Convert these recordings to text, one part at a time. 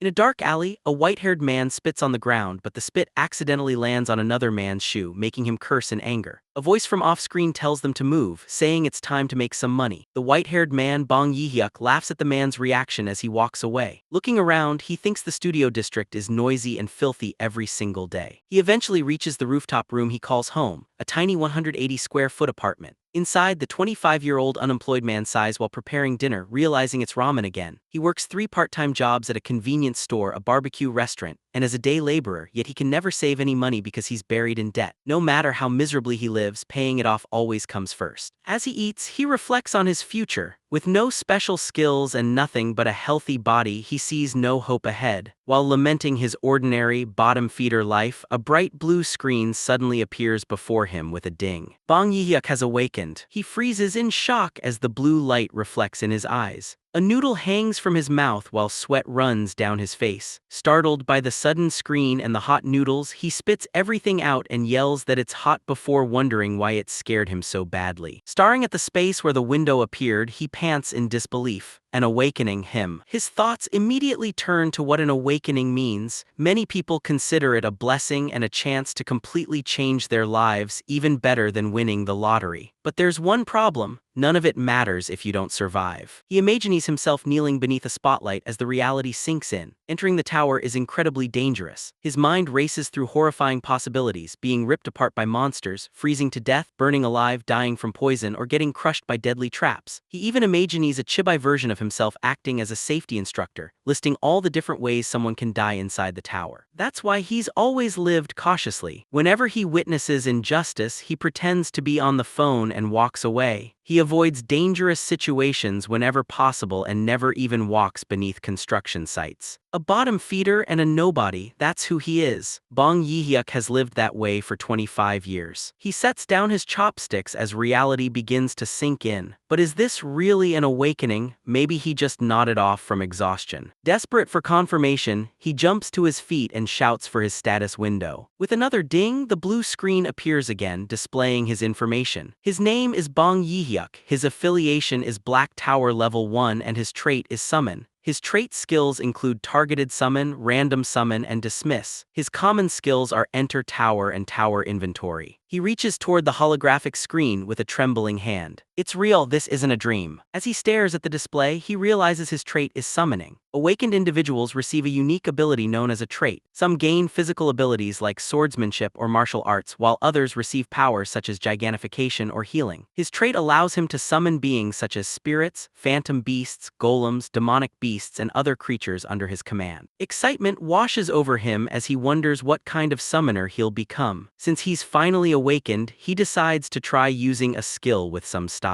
In a dark alley, a white-haired man spits on the ground, but the spit accidentally lands on another man's shoe, making him curse in anger. A voice from off-screen tells them to move, saying it's time to make some money. The white-haired man Bong Yi-hyuk laughs at the man's reaction as he walks away. Looking around, he thinks the studio district is noisy and filthy every single day. He eventually reaches the rooftop room he calls home, a tiny 180-square-foot apartment. Inside, the 25-year-old unemployed man sighs while preparing dinner, realizing it's ramen again. He works 3 part-time jobs at a convenience store, a barbecue restaurant, and as a day laborer, yet he can never save any money because he's buried in debt. No matter how miserably he lives, paying it off always comes first. As he eats, he reflects on his future. With no special skills and nothing but a healthy body, he sees no hope ahead. While lamenting his ordinary, bottom-feeder life, a bright blue screen suddenly appears before him with a ding. Bong Yi-hyuk has awakened. He freezes in shock as the blue light reflects in his eyes. A noodle hangs from his mouth while sweat runs down his face. Startled by the sudden screen and the hot noodles, he spits everything out and yells that it's hot before wondering why it scared him so badly. Staring at the space where the window appeared, he pants in disbelief. An awakening him. His thoughts immediately turn to what an awakening means. Many people consider it a blessing and a chance to completely change their lives, even better than winning the lottery. But there's one problem. None of it matters if you don't survive. He imagines himself kneeling beneath a spotlight as the reality sinks in. Entering the tower is incredibly dangerous. His mind races through horrifying possibilities, being ripped apart by monsters, freezing to death, burning alive, dying from poison, or getting crushed by deadly traps. He even imagines a chibi version of himself acting as a safety instructor, listing all the different ways someone can die inside the tower. That's why he's always lived cautiously. Whenever he witnesses injustice, he pretends to be on the phone and walks away. He avoids dangerous situations whenever possible and never even walks beneath construction sites. A bottom feeder and a nobody, that's who he is. Bong Yi-hyuk has lived that way for 25 years. He sets down his chopsticks as reality begins to sink in. But is this really an awakening? Maybe he just nodded off from exhaustion. Desperate for confirmation, he jumps to his feet and shouts for his status window. With another ding, the blue screen appears again, displaying his information. His name is Bong Yi-hyuk, his affiliation is Black Tower Level 1, and his trait is Summon. His trait skills include Targeted Summon, Random Summon, and Dismiss. His common skills are Enter Tower and Tower Inventory. He reaches toward the holographic screen with a trembling hand. It's real, this isn't a dream. As he stares at the display, he realizes his trait is Summoning. Awakened individuals receive a unique ability known as a trait. Some gain physical abilities like swordsmanship or martial arts, while others receive powers such as gigantification or healing. His trait allows him to summon beings such as spirits, phantom beasts, golems, demonic beasts, and other creatures under his command. Excitement washes over him as he wonders what kind of summoner he'll become. Since he's finally awakened, he decides to try using a skill with some style.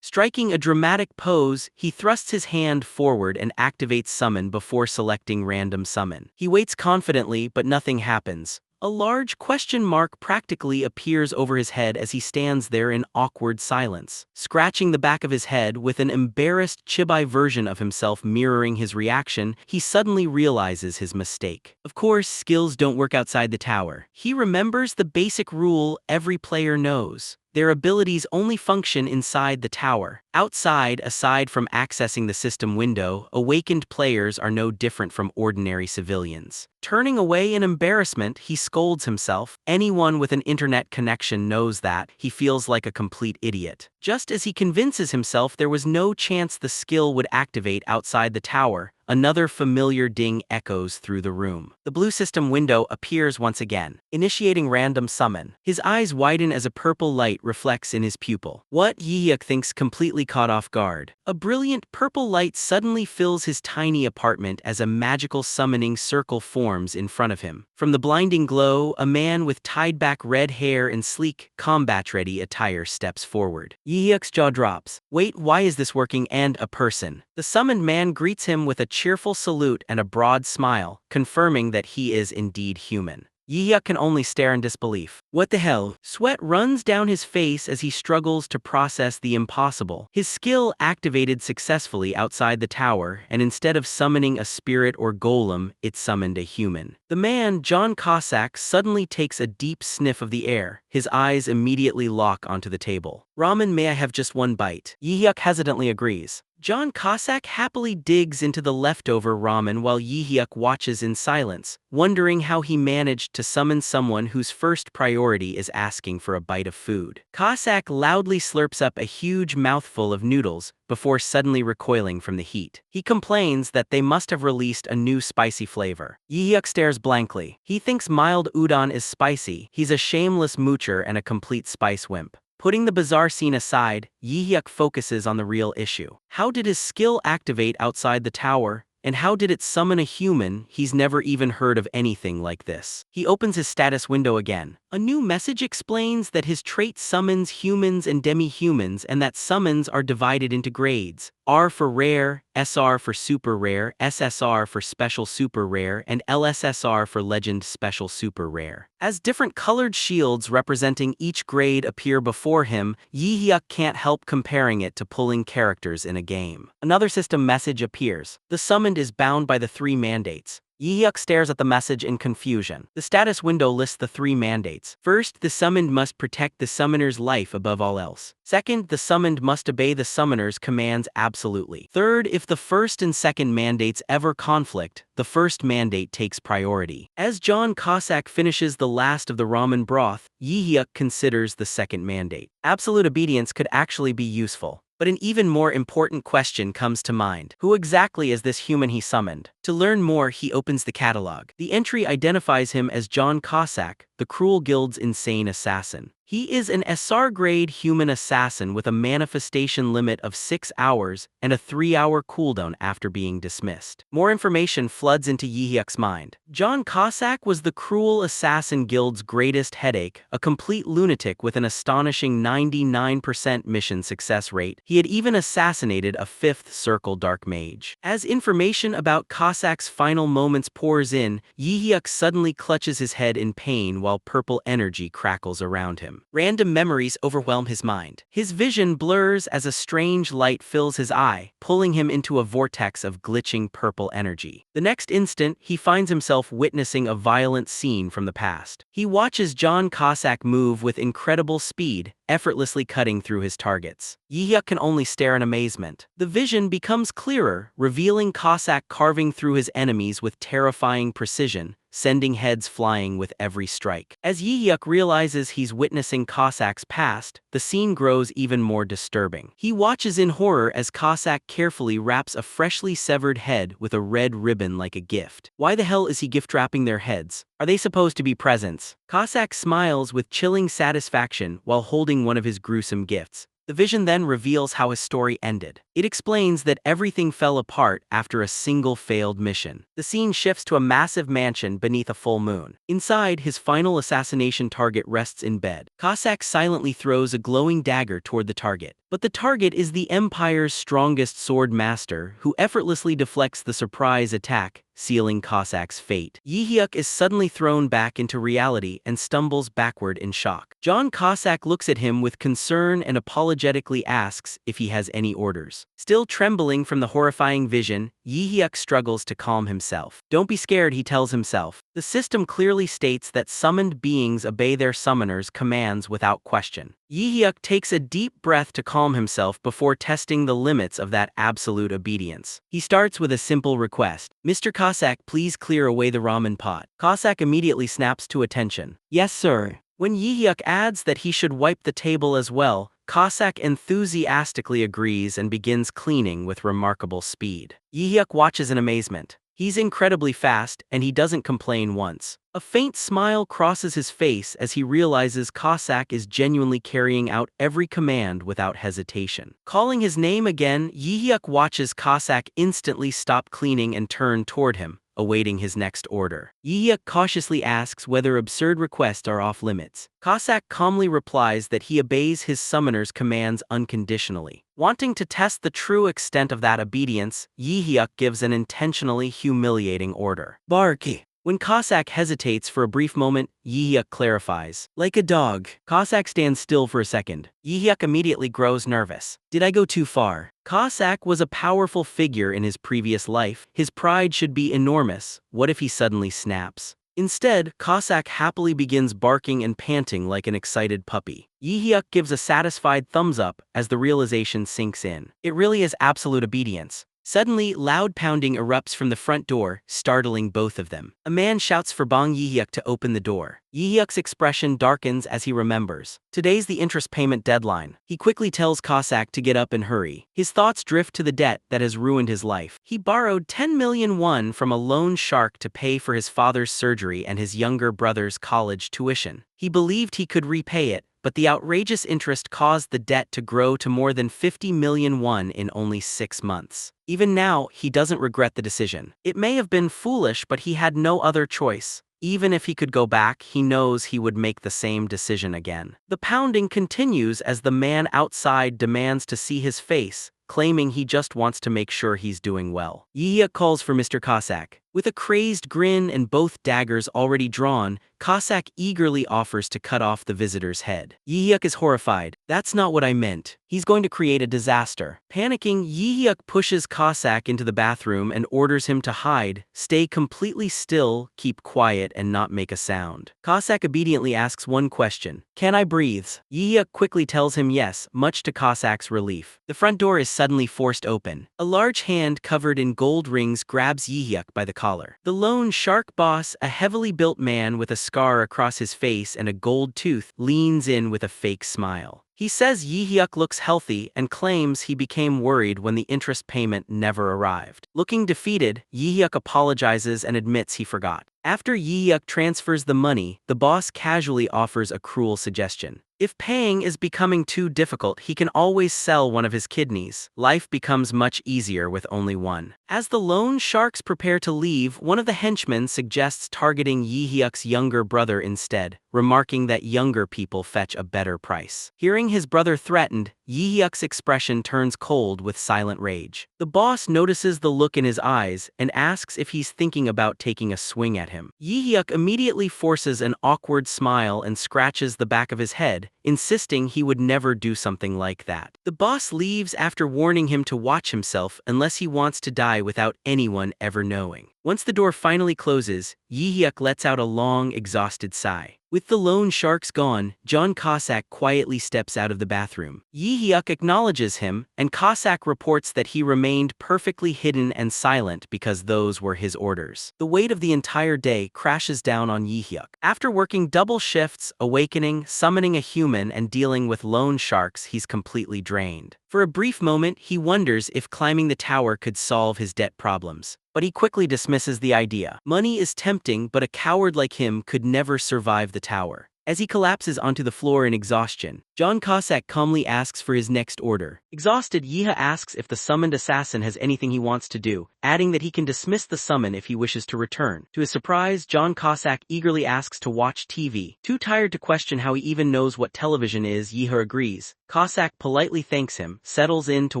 Striking a dramatic pose, he thrusts his hand forward and activates Summon before selecting Random Summon. He waits confidently, but nothing happens. A large question mark practically appears over his head as he stands there in awkward silence. Scratching the back of his head with an embarrassed chibi version of himself mirroring his reaction, he suddenly realizes his mistake. Of course, skills don't work outside the tower. He remembers the basic rule every player knows. Their abilities only function inside the tower. Outside, aside from accessing the system window, awakened players are no different from ordinary civilians. Turning away in embarrassment, he scolds himself. Anyone with an internet connection knows that. He feels like a complete idiot. Just as he convinces himself there was no chance the skill would activate outside the tower, another familiar ding echoes through the room. The blue system window appears once again, initiating Random Summon. His eyes widen as a purple light reflects in his pupil. What? Yi-hyuk thinks, completely caught off guard. A brilliant purple light suddenly fills his tiny apartment as a magical summoning circle forms in front of him. From the blinding glow, a man with tied-back red hair and sleek, combat-ready attire steps forward. Yi-hyuk's jaw drops. Wait, why is this working? And a person. The summoned man greets him with a cheerful salute and a broad smile, confirming that he is indeed human. Yi-hyuk can only stare in disbelief. What the hell? Sweat runs down his face as he struggles to process the impossible. His skill activated successfully outside the tower, and instead of summoning a spirit or golem, it summoned a human. The man, John Cossack, suddenly takes a deep sniff of the air. His eyes immediately lock onto the table. Ramen, may I have just one bite? Yi-hyuk hesitantly agrees. John Cossack happily digs into the leftover ramen while Yi-hyuk watches in silence, wondering how he managed to summon someone whose first priority is asking for a bite of food. Cossack loudly slurps up a huge mouthful of noodles before suddenly recoiling from the heat. He complains that they must have released a new spicy flavor. Yi-hyuk stares blankly. He thinks mild udon is spicy. He's a shameless moocher and a complete spice wimp. Putting the bizarre scene aside, Yi-hyuk focuses on the real issue. How did his skill activate outside the tower? And how did it summon a human? He's never even heard of anything like this. He opens his status window again. A new message explains that his trait summons humans and demi-humans and that summons are divided into grades. R for rare, SR for super rare, SSR for special super rare, and LSSR for legend special super rare. As different colored shields representing each grade appear before him, Yi-hyuk can't help comparing it to pulling characters in a game. Another system message appears. The summoned is bound by the 3 mandates. Yi-hyuk stares at the message in confusion. The status window lists the 3 mandates. First, the summoned must protect the summoner's life above all else. Second, the summoned must obey the summoner's commands absolutely. Third, if the first and second mandates ever conflict, the first mandate takes priority. As John Cossack finishes the last of the ramen broth, Yi-hyuk considers the second mandate. Absolute obedience could actually be useful. But an even more important question comes to mind. Who exactly is this human he summoned? To learn more, he opens the catalog. The entry identifies him as John Cossack, the Cruel Guild's insane assassin. He is an SR-grade human assassin with a manifestation limit of 6 hours and a 3-hour cooldown after being dismissed. More information floods into Yi-hyuk's mind. John Cossack was the Cruel Assassin Guild's greatest headache, a complete lunatic with an astonishing 99% mission success rate. He had even assassinated a 5th Circle Dark Mage. As information about Cossack's final moments pours in, Yi-hyuk suddenly clutches his head in pain while purple energy crackles around him. Random memories overwhelm his mind. His vision blurs as a strange light fills his eye, pulling him into a vortex of glitching purple energy. The next instant, he finds himself witnessing a violent scene from the past. He watches John Cossack move with incredible speed, effortlessly cutting through his targets. Yi-hyuk can only stare in amazement. The vision becomes clearer, revealing Cossack carving through his enemies with terrifying precision, sending heads flying with every strike. As Yi-hyuk realizes he's witnessing Cossack's past, the scene grows even more disturbing. He watches in horror as Cossack carefully wraps a freshly severed head with a red ribbon like a gift. Why the hell is he gift-wrapping their heads? Are they supposed to be presents? Cossack smiles with chilling satisfaction while holding one of his gruesome gifts. The vision then reveals how his story ended. It explains that everything fell apart after a single failed mission. The scene shifts to a massive mansion beneath a full moon. Inside, his final assassination target rests in bed. Cossack silently throws a glowing dagger toward the target. But the target is the Empire's strongest sword master, who effortlessly deflects the surprise attack, sealing Cossack's fate. Yi-hyuk is suddenly thrown back into reality and stumbles backward in shock. John Cossack looks at him with concern and apologetically asks if he has any orders. Still trembling from the horrifying vision, Yi-hyuk struggles to calm himself. Don't be scared, he tells himself. The system clearly states that summoned beings obey their summoner's commands without question. Yi-hyuk takes a deep breath to calm himself before testing the limits of that absolute obedience. He starts with a simple request. Mr. Cossack, please clear away the ramen pot. Cossack immediately snaps to attention. Yes, sir. When Yi-hyuk adds that he should wipe the table as well, Cossack enthusiastically agrees and begins cleaning with remarkable speed. Yi-hyuk watches in amazement. He's incredibly fast, and he doesn't complain once. A faint smile crosses his face as he realizes Cossack is genuinely carrying out every command without hesitation. Calling his name again, Yi-hyuk watches Cossack instantly stop cleaning and turn toward him, awaiting his next order. Yi-hyuk cautiously asks whether absurd requests are off limits. Cossack calmly replies that he obeys his summoner's commands unconditionally. Wanting to test the true extent of that obedience, Yi-hyuk gives an intentionally humiliating order. Barky. When Cossack hesitates for a brief moment, Yi-hyuk clarifies. Like a dog. Cossack stands still for a second. Yi-hyuk immediately grows nervous. Did I go too far? Cossack was a powerful figure in his previous life. His pride should be enormous. What if he suddenly snaps? Instead, Cossack happily begins barking and panting like an excited puppy. Yi-hyuk gives a satisfied thumbs up as the realization sinks in. It really is absolute obedience. Suddenly, loud pounding erupts from the front door, startling both of them. A man shouts for Bang Yi-hyuk to open the door. Yi-hyuk's expression darkens as he remembers. Today's the interest payment deadline. He quickly tells Cossack to get up and hurry. His thoughts drift to the debt that has ruined his life. He borrowed 10 million won from a loan shark to pay for his father's surgery and his younger brother's college tuition. He believed he could repay it, but the outrageous interest caused the debt to grow to more than 50 million won in only 6 months. Even now, he doesn't regret the decision. It may have been foolish, but he had no other choice. Even if he could go back, he knows he would make the same decision again. The pounding continues as the man outside demands to see his face, claiming he just wants to make sure he's doing well. Yi-hyuk calls for Mr. Cossack. With a crazed grin and both daggers already drawn, Cossack eagerly offers to cut off the visitor's head. Yi-hyuk is horrified. That's not what I meant. He's going to create a disaster. Panicking, Yi-hyuk pushes Cossack into the bathroom and orders him to hide, stay completely still, keep quiet, and not make a sound. Cossack obediently asks one question. Can I breathe? Yi-hyuk quickly tells him yes, much to Cossack's relief. The front door is suddenly forced open. A large hand covered in gold rings grabs Yi-hyuk by the collar. The loan shark boss, a heavily built man with a scar across his face and a gold tooth, leans in with a fake smile. He says Yi-hyuk looks healthy and claims he became worried when the interest payment never arrived. Looking defeated, Yi-hyuk apologizes and admits he forgot. After Yi-hyuk transfers the money, the boss casually offers a cruel suggestion. If paying is becoming too difficult, he can always sell one of his kidneys. Life becomes much easier with only one. As the loan sharks prepare to leave, one of the henchmen suggests targeting Yi-hyuk's younger brother instead, remarking that younger people fetch a better price. Hearing his brother threatened, Yi-hyuk's expression turns cold with silent rage. The boss notices the look in his eyes and asks if he's thinking about taking a swing at him. Yi-hyuk immediately forces an awkward smile and scratches the back of his head, insisting he would never do something like that. The boss leaves after warning him to watch himself unless he wants to die without anyone ever knowing. Once the door finally closes, Yi-hyuk lets out a long, exhausted sigh. With the loan sharks gone, John Cossack quietly steps out of the bathroom. Yi-hyuk acknowledges him, and Cossack reports that he remained perfectly hidden and silent because those were his orders. The weight of the entire day crashes down on Yi-hyuk. After working double shifts, awakening, summoning a human, and dealing with loan sharks, he's completely drained. For a brief moment, he wonders if climbing the tower could solve his debt problems. But he quickly dismisses the idea. Money is tempting, but a coward like him could never survive the tower. As he collapses onto the floor in exhaustion, John Cossack calmly asks for his next order. Exhausted, Yi-hyuk asks if the summoned assassin has anything he wants to do, adding that he can dismiss the summon if he wishes to return. To his surprise, John Cossack eagerly asks to watch TV. Too tired to question how he even knows what television is, Yi-hyuk agrees. Cossack politely thanks him, settles in to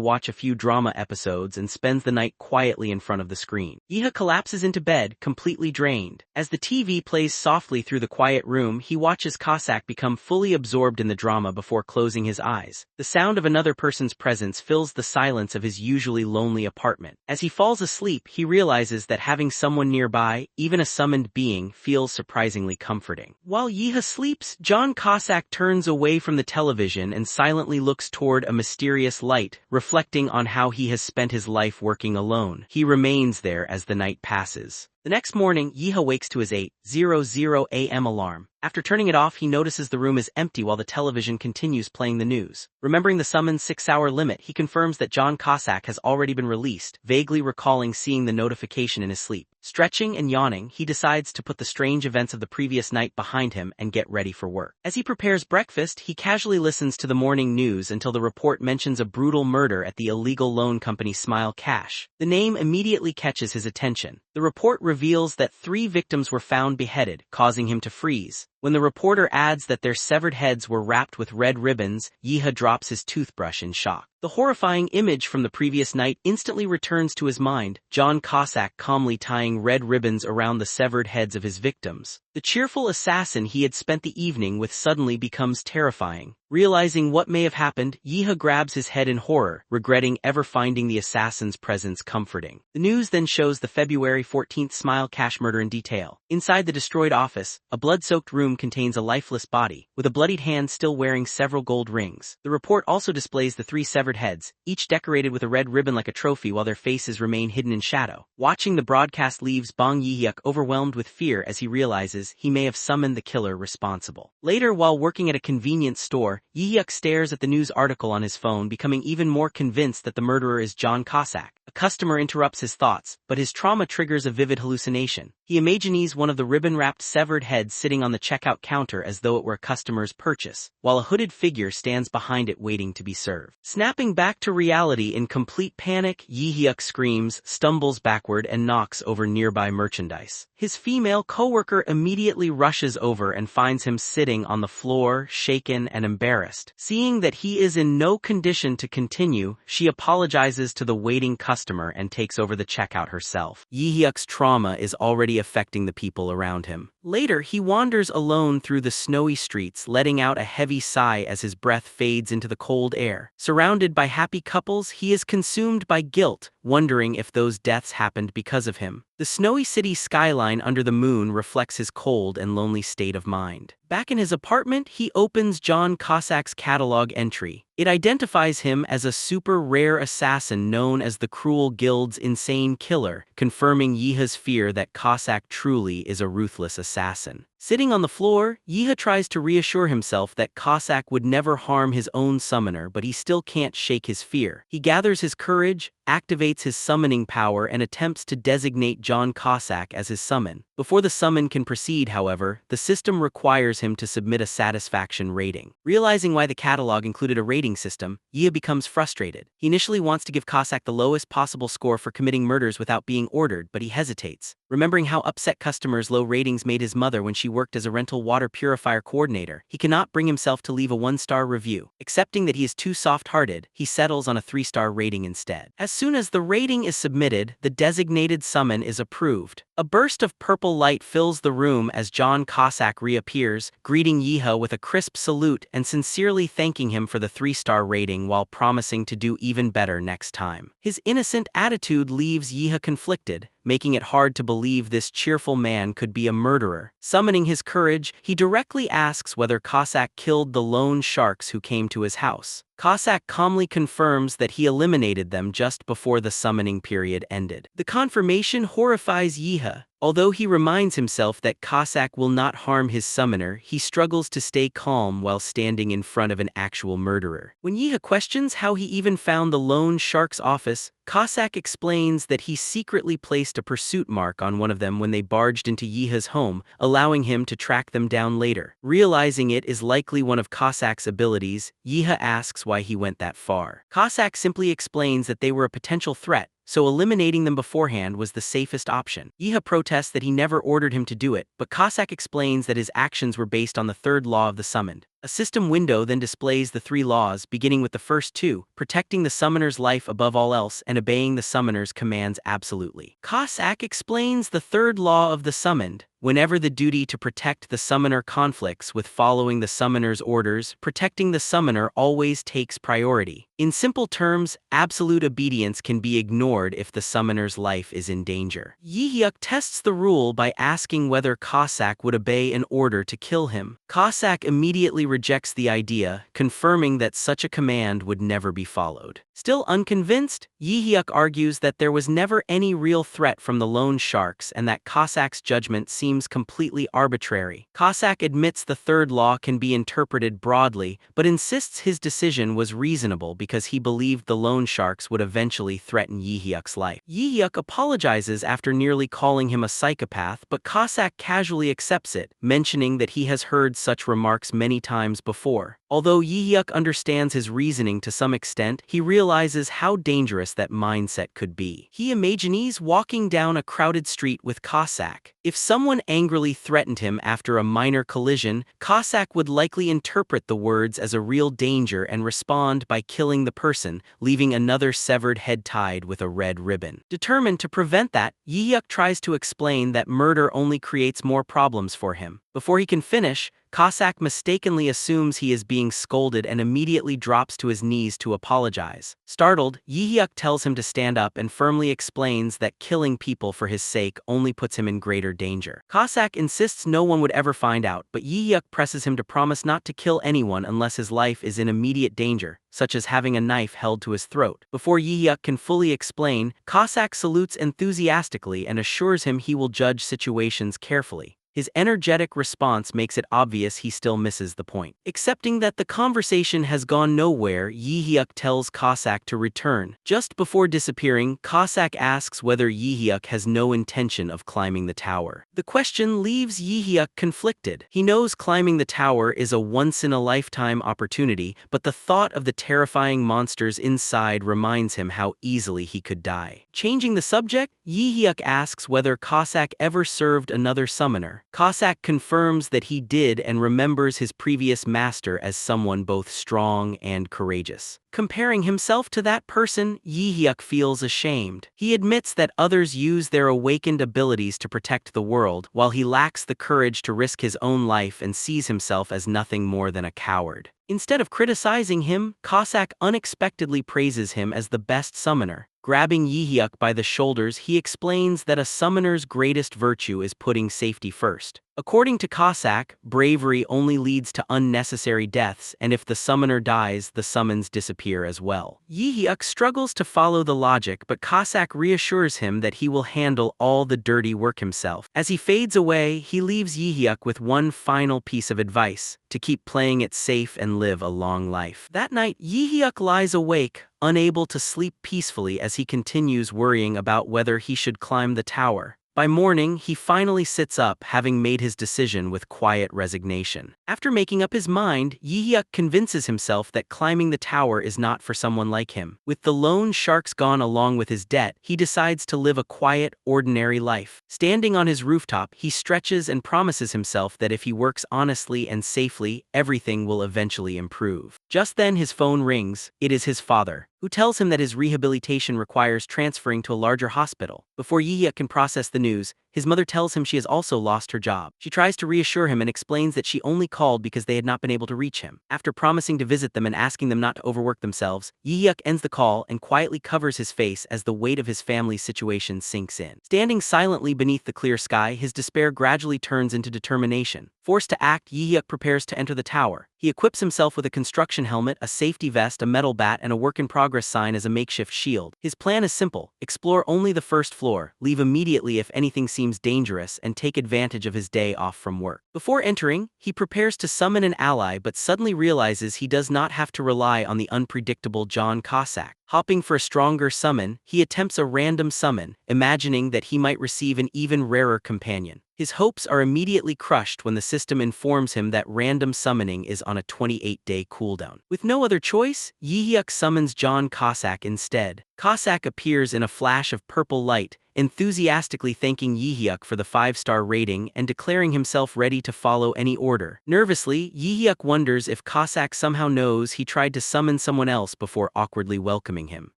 watch a few drama episodes, and spends the night quietly in front of the screen. Yi-hyuk collapses into bed, completely drained. As the TV plays softly through the quiet room, he watches Cossack become fully absorbed in the drama before closing his eyes. The sound of another person's presence fills the silence of his usually lonely apartment. As he falls asleep, he realizes that having someone nearby, even a summoned being, feels surprisingly comforting. While Yi-hyuk sleeps, John Cossack turns away from the television and silently looks toward a mysterious light, reflecting on how he has spent his life working alone. He remains there as the night passes. The next morning, Yi-hyuk wakes to his 8:00 a.m. alarm. After turning it off, he notices the room is empty while the television continues playing the news. Remembering the summon's 6-hour limit, he confirms that John Cossack has already been released, vaguely recalling seeing the notification in his sleep. Stretching and yawning, he decides to put the strange events of the previous night behind him and get ready for work. As he prepares breakfast, he casually listens to the morning news until the report mentions a brutal murder at the illegal loan company Smile Cash. The name immediately catches his attention. The report reveals that 3 victims were found beheaded, causing him to freeze. When the reporter adds that their severed heads were wrapped with red ribbons, Yi-hyuk drops his toothbrush in shock. The horrifying image from the previous night instantly returns to his mind, John Cossack calmly tying red ribbons around the severed heads of his victims. The cheerful assassin he had spent the evening with suddenly becomes terrifying. Realizing what may have happened, Yi-hyuk grabs his head in horror, regretting ever finding the assassin's presence comforting. The news then shows the February 14th Smile Cash murder in detail. Inside the destroyed office, a blood-soaked room contains a lifeless body, with a bloodied hand still wearing several gold rings. The report also displays the 3 severed heads, each decorated with a red ribbon like a trophy while their faces remain hidden in shadow. Watching the broadcast leaves Bong Yi-hyuk overwhelmed with fear as he realizes he may have summoned the killer responsible. Later, while working at a convenience store, Yi-hyuk stares at the news article on his phone, becoming even more convinced that the murderer is John Cossack. A customer interrupts his thoughts, but his trauma triggers a vivid hallucination. He imagines one of the ribbon-wrapped severed heads sitting on the checkout counter as though it were a customer's purchase, while a hooded figure stands behind it waiting to be served. Snapping back to reality in complete panic, Yi-hyuk screams, stumbles backward and knocks over nearby merchandise. His female co-worker immediately rushes over and finds him sitting on the floor, shaken and embarrassed. Seeing that he is in no condition to continue, she apologizes to the waiting customer and takes over the checkout herself. Yi-hyuk's trauma is already affecting the people around him. Later, he wanders alone through the snowy streets, letting out a heavy sigh as his breath fades into the cold air. Surrounded by happy couples, he is consumed by guilt, wondering if those deaths happened because of him. The snowy city skyline under the moon reflects his cold and lonely state of mind. Back in his apartment, he opens John Cossack's catalog entry. It identifies him as a super rare assassin known as the Cruel Guild's insane killer, confirming Yiha's fear that Cossack truly is a ruthless assassin. Sitting on the floor, Yiha tries to reassure himself that Cossack would never harm his own summoner, but he still can't shake his fear. He gathers his courage, activates his summoning power, and attempts to designate John Cossack as his summon. Before the summon can proceed, however, the system requires him to submit a satisfaction rating. Realizing why the catalog included a rating system, Yiha becomes frustrated. He initially wants to give Cossack the lowest possible score for committing murders without being ordered, but he hesitates. Remembering how upset customers' low ratings made his mother when she worked as a rental water purifier coordinator, he cannot bring himself to leave a 1-star review. Accepting that he is too soft-hearted, he settles on a 3-star rating instead. As soon as the rating is submitted, the designated summon is approved. A burst of purple light fills the room as John Cossack reappears, greeting Yiha with a crisp salute and sincerely thanking him for the 3-star rating while promising to do even better next time. His innocent attitude leaves Yiha conflicted, making it hard to believe this cheerful man could be a murderer. Summoning his courage, he directly asks whether Cossack killed the lone sharks who came to his house. Cossack calmly confirms that he eliminated them just before the summoning period ended. The confirmation horrifies Yiha. Although he reminds himself that Cossack will not harm his summoner, he struggles to stay calm while standing in front of an actual murderer. When Yiha questions how he even found the lone shark's office, Cossack explains that he secretly placed a pursuit mark on one of them when they barged into Yiha's home, allowing him to track them down later. Realizing it is likely one of Cossack's abilities, Yiha asks why he went that far. Cossack simply explains that they were a potential threat, so eliminating them beforehand was the safest option. Yiha protests that he never ordered him to do it, but Cossack explains that his actions were based on the 3rd law of the summoned. A system window then displays the 3 laws, beginning with the first 2, protecting the summoner's life above all else and obeying the summoner's commands absolutely. Cossack explains the 3rd law of the summoned. Whenever the duty to protect the summoner conflicts with following the summoner's orders, protecting the summoner always takes priority. In simple terms, absolute obedience can be ignored if the summoner's life is in danger. Yi-hyuk tests the rule by asking whether Cossack would obey an order to kill him. Cossack immediately rejects the idea, confirming that such a command would never be followed. Still unconvinced, Yi-hyuk argues that there was never any real threat from the lone sharks and that Cossack's judgment seems completely arbitrary. Cossack admits the 3rd law can be interpreted broadly, but insists his decision was reasonable because he believed the lone sharks would eventually threaten Yi-hyuk's life. Yi-hyuk apologizes after nearly calling him a psychopath, but Cossack casually accepts it, mentioning that he has heard such remarks many times before. Although Yi-hyuk understands his reasoning to some extent, he realizes how dangerous that mindset could be. He imagines walking down a crowded street with Cossack. If someone angrily threatened him after a minor collision, Cossack would likely interpret the words as a real danger and respond by killing the person, leaving another severed head tied with a red ribbon. Determined to prevent that, Yi-hyuk tries to explain that murder only creates more problems for him. Before he can finish, Cossack mistakenly assumes he is being scolded and immediately drops to his knees to apologize. Startled, Yi-hyuk tells him to stand up and firmly explains that killing people for his sake only puts him in greater danger. Cossack insists no one would ever find out, but Yi-hyuk presses him to promise not to kill anyone unless his life is in immediate danger, such as having a knife held to his throat. Before Yi-hyuk can fully explain, Cossack salutes enthusiastically and assures him he will judge situations carefully. His energetic response makes it obvious he still misses the point. Accepting that the conversation has gone nowhere, Yi-hyuk tells Cossack to return. Just before disappearing, Cossack asks whether Yi-hyuk has no intention of climbing the tower. The question leaves Yi-hyuk conflicted. He knows climbing the tower is a once-in-a-lifetime opportunity, but the thought of the terrifying monsters inside reminds him how easily he could die. Changing the subject, Yi-hyuk asks whether Cossack ever served another summoner. Cossack confirms that he did and remembers his previous master as someone both strong and courageous. Comparing himself to that person, Yi-hyuk feels ashamed. He admits that others use their awakened abilities to protect the world, while he lacks the courage to risk his own life and sees himself as nothing more than a coward. Instead of criticizing him, Cossack unexpectedly praises him as the best summoner. Grabbing Yi-hyuk by the shoulders, he explains that a summoner's greatest virtue is putting safety first. According to Cossack, bravery only leads to unnecessary deaths, and if the summoner dies, the summons disappear as well. Yi-hyuk struggles to follow the logic, but Cossack reassures him that he will handle all the dirty work himself. As he fades away, he leaves Yi-hyuk with one final piece of advice: to keep playing it safe and live a long life. That night, Yi-hyuk lies awake, unable to sleep peacefully as he continues worrying about whether he should climb the tower. By morning, he finally sits up, having made his decision with quiet resignation. After making up his mind, Yi-hyuk convinces himself that climbing the tower is not for someone like him. With the loan sharks gone along with his debt, he decides to live a quiet, ordinary life. Standing on his rooftop, he stretches and promises himself that if he works honestly and safely, everything will eventually improve. Just then his phone rings. It is his father, who tells him that his rehabilitation requires transferring to a larger hospital. Before Yi-hyuk can process the news, his mother tells him she has also lost her job. She tries to reassure him and explains that she only called because they had not been able to reach him. After promising to visit them and asking them not to overwork themselves, Yi-hyuk ends the call and quietly covers his face as the weight of his family's situation sinks in. Standing silently beneath the clear sky, his despair gradually turns into determination. Forced to act, Yi-hyuk prepares to enter the tower. He equips himself with a construction helmet, a safety vest, a metal bat, and a work-in-progress sign as a makeshift shield. His plan is simple: explore only the first floor, leave immediately if anything seems dangerous, and take advantage of his day off from work. Before entering, he prepares to summon an ally but suddenly realizes he does not have to rely on the unpredictable John Cossack. Hopping for a stronger summon, he attempts a random summon, imagining that he might receive an even rarer companion. His hopes are immediately crushed when the system informs him that random summoning is on a 28-day cooldown. With no other choice, Yi-hyuk summons John Cossack instead. Cossack appears in a flash of purple light, enthusiastically thanking Yi-hyuk for the 5-star rating and declaring himself ready to follow any order. Nervously, Yi-hyuk wonders if Cossack somehow knows he tried to summon someone else before awkwardly welcoming him.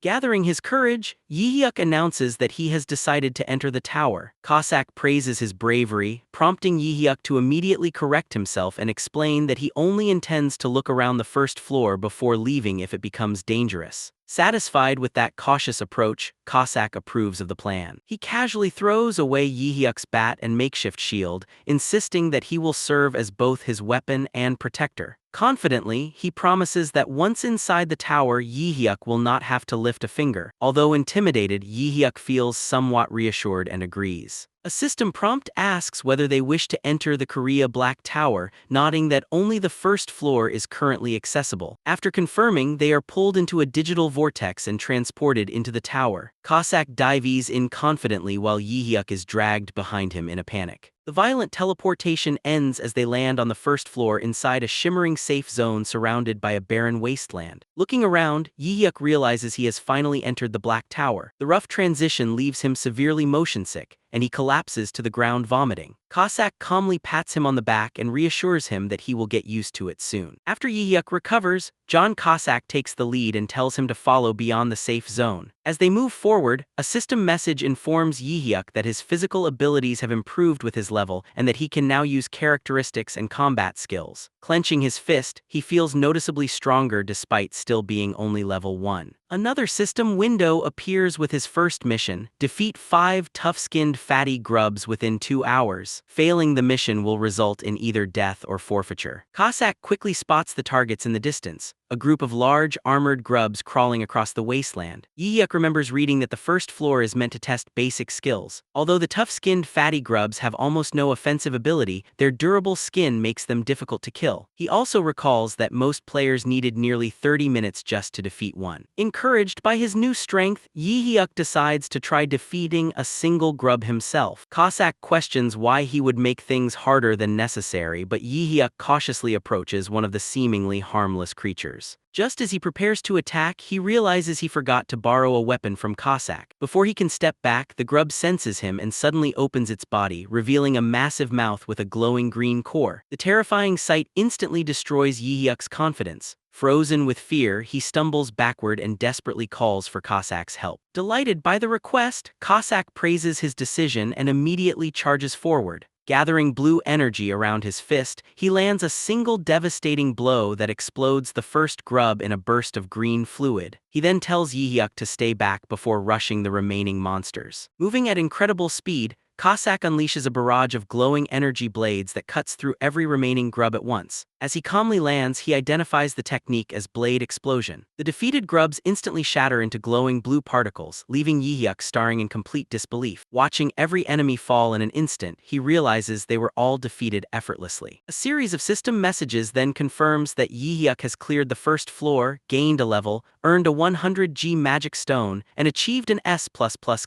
Gathering his courage, Yi-hyuk announces that he has decided to enter the tower. Cossack praises his bravery, prompting Yi-hyuk to immediately correct himself and explain that he only intends to look around the first floor before leaving if it becomes dangerous. Satisfied with that cautious approach, Cossack approves of the plan. He casually throws away Yi-hyuk's bat and makeshift shield, insisting that he will serve as both his weapon and protector. Confidently, he promises that once inside the tower, Yi-hyuk will not have to lift a finger. Although intimidated, Yi-hyuk feels somewhat reassured and agrees. A system prompt asks whether they wish to enter the Korea Black Tower, nodding that only the first floor is currently accessible. After confirming, they are pulled into a digital vortex and transported into the tower. Cossack dives in confidently while Yi-hyuk is dragged behind him in a panic. The violent teleportation ends as they land on the first floor inside a shimmering safe zone surrounded by a barren wasteland. Looking around, Yi-hyuk realizes he has finally entered the Black Tower. The rough transition leaves him severely motion sick, and he collapses to the ground vomiting. Cossack calmly pats him on the back and reassures him that he will get used to it soon. After Yihyuk recovers, John Cossack takes the lead and tells him to follow beyond the safe zone. As they move forward, a system message informs Yihyuk that his physical abilities have improved with his level and that he can now use characteristics and combat skills. Clenching his fist, he feels noticeably stronger despite still being only level 1. Another system window appears with his first mission: defeat 5 tough-skinned fatty grubs within 2 hours. Failing the mission will result in either death or forfeiture. Cossack quickly spots the targets in the distance, a group of large, armored grubs crawling across the wasteland. Yihyuk remembers reading that the first floor is meant to test basic skills. Although the tough-skinned fatty grubs have almost no offensive ability, their durable skin makes them difficult to kill. He also recalls that most players needed nearly 30 minutes just to defeat one. Encouraged by his new strength, Yihyuk decides to try defeating a single grub himself. Cossack questions why he would make things harder than necessary, but Yihyuk cautiously approaches one of the seemingly harmless creatures. Just as he prepares to attack, he realizes he forgot to borrow a weapon from Cossack. Before he can step back, the grub senses him and suddenly opens its body, revealing a massive mouth with a glowing green core. The terrifying sight instantly destroys Yihyuk's confidence. Frozen with fear, he stumbles backward and desperately calls for Cossack's help. Delighted by the request, Cossack praises his decision and immediately charges forward. Gathering blue energy around his fist, he lands a single devastating blow that explodes the first grub in a burst of green fluid. He then tells Yihyuk to stay back before rushing the remaining monsters. Moving at incredible speed, Cossack unleashes a barrage of glowing energy blades that cuts through every remaining grub at once. As he calmly lands, he identifies the technique as blade explosion. The defeated grubs instantly shatter into glowing blue particles, leaving Yihyuk staring in complete disbelief. Watching every enemy fall in an instant, he realizes they were all defeated effortlessly. A series of system messages then confirms that Yihyuk has cleared the first floor, gained a level, earned a 100G magic stone, and achieved an S++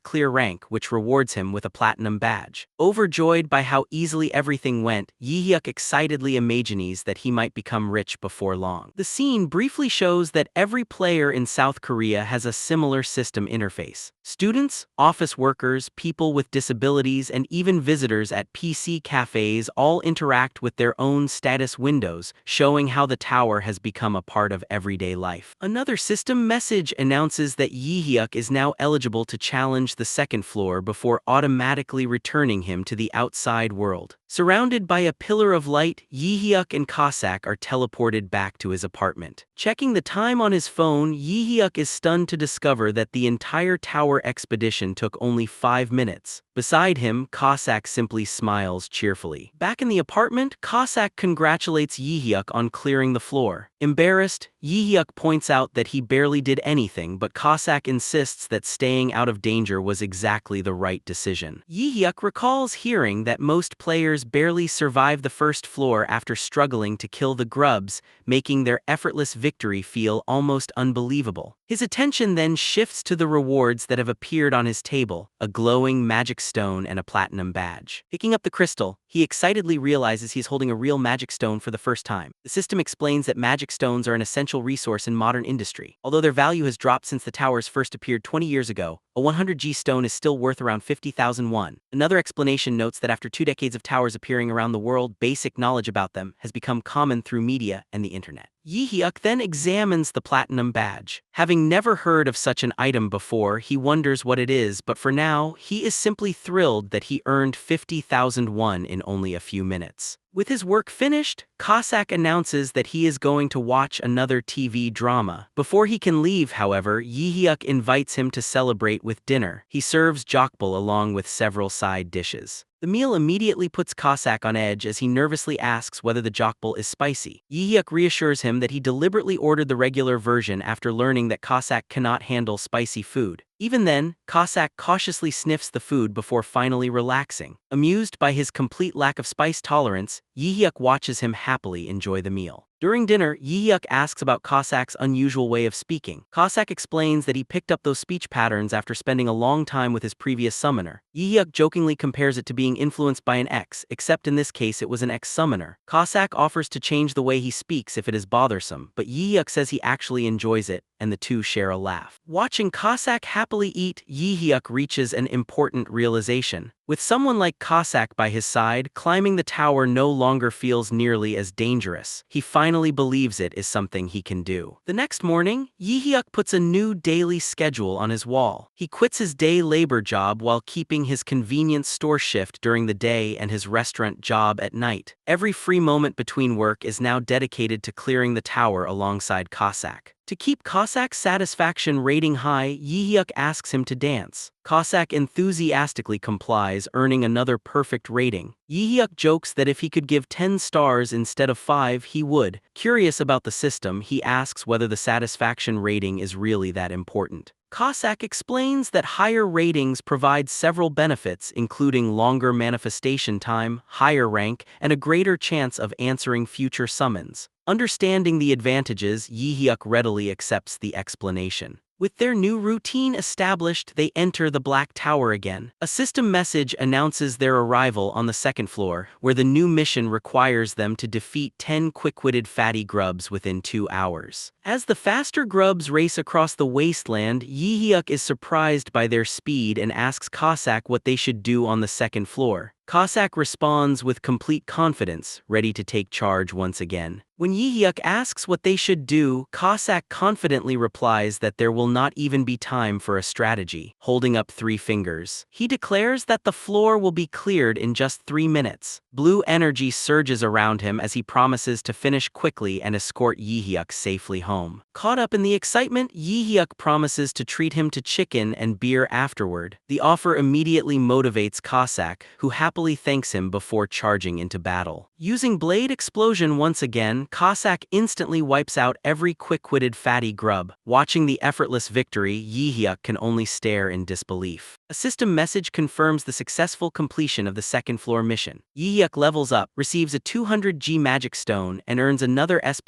clear rank, which rewards him with a platinum badge. Overjoyed by how easily everything went, Yihyuk excitedly imagines that he might become rich before long. The scene briefly shows that every player in South Korea has a similar system interface. Students, office workers, people with disabilities, and even visitors at PC cafes all interact with their own status windows, showing how the tower has become a part of everyday life. Another system message announces that Yihyuk is now eligible to challenge the second floor before automatically returning him to the outside world. Surrounded by a pillar of light, Yihyuk and Cossack are teleported back to his apartment. Checking the time on his phone, Yihyuk is stunned to discover that the entire tower expedition took only 5 minutes. Beside him, Cossack simply smiles cheerfully. Back in the apartment, Cossack congratulates Yihyuk on clearing the floor. Embarrassed, Yihyuk points out that he barely did anything, but Cossack insists that staying out of danger was exactly the right decision. Yihyuk recalls hearing that most players barely survive the first floor after struggling to kill the grubs, making their effortless victory feel almost unbelievable. His attention then shifts to the rewards that have appeared on his table: a glowing magic stone and a platinum badge. Picking up the crystal, he excitedly realizes he's holding a real magic stone for the first time. The system explains that magic stones are an essential resource in modern industry. Although their value has dropped since the towers first appeared 20 years ago, a 100G stone is still worth around 50,000 won. Another explanation notes that after 2 decades of towers appearing around the world, basic knowledge about them has become common through media and the internet. Yihyuk then examines the platinum badge. Having never heard of such an item before, he wonders what it is, but for now, he is simply thrilled that he earned 50,000 won in only a few minutes. With his work finished, Cossack announces that he is going to watch another TV drama. Before he can leave, however, Yihyuk invites him to celebrate with dinner. He serves jokbal along with several side dishes. The meal immediately puts Cossack on edge as he nervously asks whether the jokbal is spicy. Yihyuk reassures him that he deliberately ordered the regular version after learning that Cossack cannot handle spicy food. Even then, Cossack cautiously sniffs the food before finally relaxing. Amused by his complete lack of spice tolerance, Yihyuk watches him happily enjoy the meal. During dinner, Yihyuk asks about Cossack's unusual way of speaking. Cossack explains that he picked up those speech patterns after spending a long time with his previous summoner. Yihyuk jokingly compares it to being influenced by an ex, except in this case it was an ex-summoner. Cossack offers to change the way he speaks if it is bothersome, but Yihyuk says he actually enjoys it, and the two share a laugh. Watching Cossack happily eat, Yihyuk reaches an important realization. With someone like Cossack by his side, climbing the tower no longer feels nearly as dangerous. He finally believes it is something he can do. The next morning, Yi-hyuk puts a new daily schedule on his wall. He quits his day labor job while keeping his convenience store shift during the day and his restaurant job at night. Every free moment between work is now dedicated to clearing the tower alongside Cossack. To keep Cossack's satisfaction rating high, Yi-hyuk asks him to dance. Cossack enthusiastically complies, earning another perfect rating. Yi-hyuk jokes that if he could give 10 stars instead of 5, he would. Curious about the system, he asks whether the satisfaction rating is really that important. Cossack explains that higher ratings provide several benefits, including longer manifestation time, higher rank, and a greater chance of answering future summons. Understanding the advantages, Yi-hyuk readily accepts the explanation. With their new routine established, they enter the Black Tower again. A system message announces their arrival on the second floor, where the new mission requires them to defeat 10 quick-witted fatty grubs within 2 hours. As the faster grubs race across the wasteland, Yi-hyuk is surprised by their speed and asks Cossack what they should do on the second floor. Cossack responds with complete confidence, ready to take charge once again. When Yi-hyuk asks what they should do, Cossack confidently replies that there will not even be time for a strategy, holding up 3 fingers. He declares that the floor will be cleared in just 3 minutes. Blue energy surges around him as he promises to finish quickly and escort Yi-hyuk safely home. Caught up in the excitement, Yi-hyuk promises to treat him to chicken and beer afterward. The offer immediately motivates Cossack, who happily thanks him before charging into battle. Using Blade Explosion once again, Cossack instantly wipes out every quick-witted fatty grub. Watching the effortless victory, Yi-hyuk can only stare in disbelief. A system message confirms the successful completion of the second floor mission. Yi-hyuk levels up, receives a 200G magic stone, and earns another S++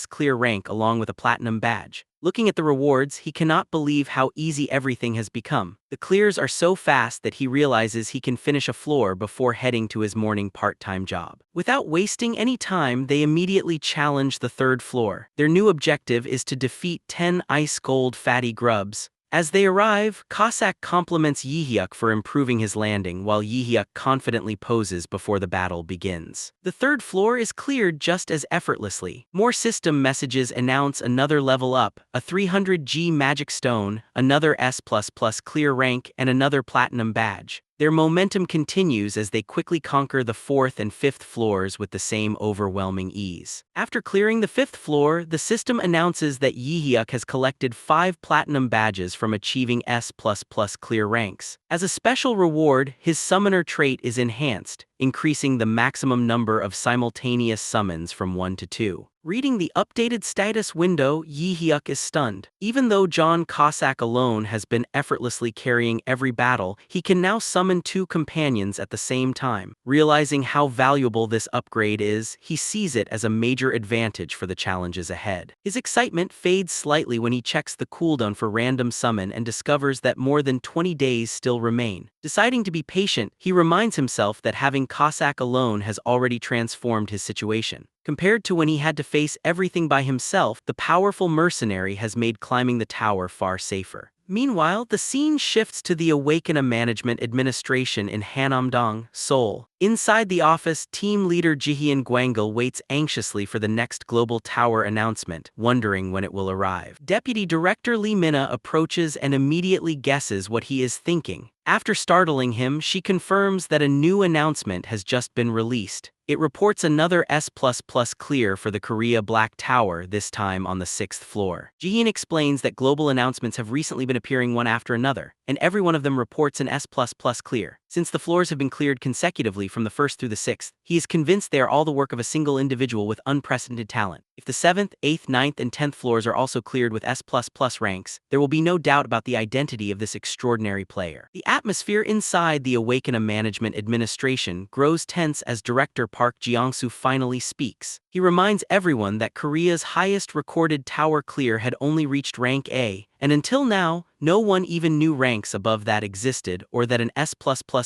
clear rank along with a platinum badge. Looking at the rewards, he cannot believe how easy everything has become. The clears are so fast that he realizes he can finish a floor before heading to his morning part-time job. Without wasting any time, they immediately challenge the third floor. Their new objective is to defeat 10 ice-cold fatty grubs. As they arrive, Cossack compliments Yi-hyuk for improving his landing while Yi-hyuk confidently poses before the battle begins. The third floor is cleared just as effortlessly. More system messages announce another level up, a 300G magic stone, another S++ clear rank, and another platinum badge. Their momentum continues as they quickly conquer the 4th and 5th floors with the same overwhelming ease. After clearing the 5th floor, the system announces that Yi-hyuk has collected 5 platinum badges from achieving S++ clear ranks. As a special reward, his summoner trait is enhanced, increasing the maximum number of simultaneous summons from 1 to 2. Reading the updated status window, Yi-hyuk is stunned. Even though John Cossack alone has been effortlessly carrying every battle, he can now summon 2 companions at the same time. Realizing how valuable this upgrade is, he sees it as a major advantage for the challenges ahead. His excitement fades slightly when he checks the cooldown for random summon and discovers that more than 20 days still remain. Deciding to be patient, he reminds himself that having Cossack alone has already transformed his situation. Compared to when he had to face everything by himself, the powerful mercenary has made climbing the tower far safer. Meanwhile, the scene shifts to the Awaken Management Administration in Hanamdong, Seoul. Inside the office, team leader Jihyun Gwangil waits anxiously for the next global tower announcement, wondering when it will arrive. Deputy Director Lee Mina approaches and immediately guesses what he is thinking. After startling him, she confirms that a new announcement has just been released. It reports another S++ clear for the Korea Black Tower, this time on the 6th floor. Jihyun explains that global announcements have recently been appearing one after another, and every one of them reports an S++ clear. Since the floors have been cleared consecutively from the 1st through the 6th, he is convinced they are all the work of a single individual with unprecedented talent. If the 7th, 8th, 9th, and 10th floors are also cleared with S++ ranks, there will be no doubt about the identity of this extraordinary player. The atmosphere inside the Awaken Management Administration grows tense as Director Park Jiangsu finally speaks. He reminds everyone that Korea's highest recorded tower clear had only reached rank A, and until now, no one even knew ranks above that existed or that an S++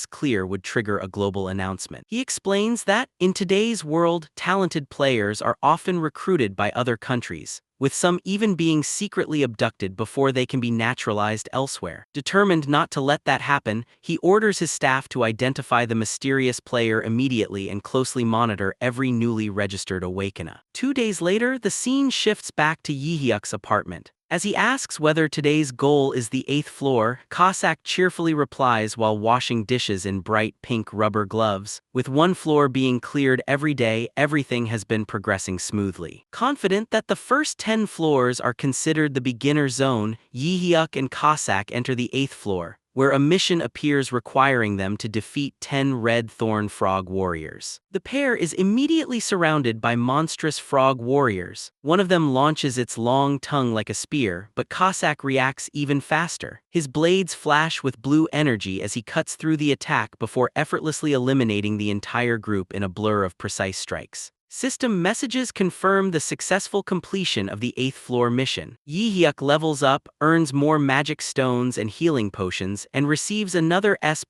clear would trigger a global announcement. He explains that, in today's world, talented players are often recruited by other countries, with some even being secretly abducted before they can be naturalized elsewhere. Determined not to let that happen, he orders his staff to identify the mysterious player immediately and closely monitor every newly registered awakener. 2 days later, the scene shifts back to Yihyuk's apartment. As he asks whether today's goal is the 8th floor, Cossack cheerfully replies while washing dishes in bright pink rubber gloves. With one floor being cleared every day, everything has been progressing smoothly. Confident that the first 10 floors are considered the beginner zone, Yihyuk and Cossack enter the 8th floor, where a mission appears requiring them to defeat 10 red thorn frog warriors. The pair is immediately surrounded by monstrous frog warriors. One of them launches its long tongue like a spear, but Cossack reacts even faster. His blades flash with blue energy as he cuts through the attack before effortlessly eliminating the entire group in a blur of precise strikes. System messages confirm the successful completion of the 8th floor mission. Yihyuk levels up, earns more magic stones and healing potions, and receives another S++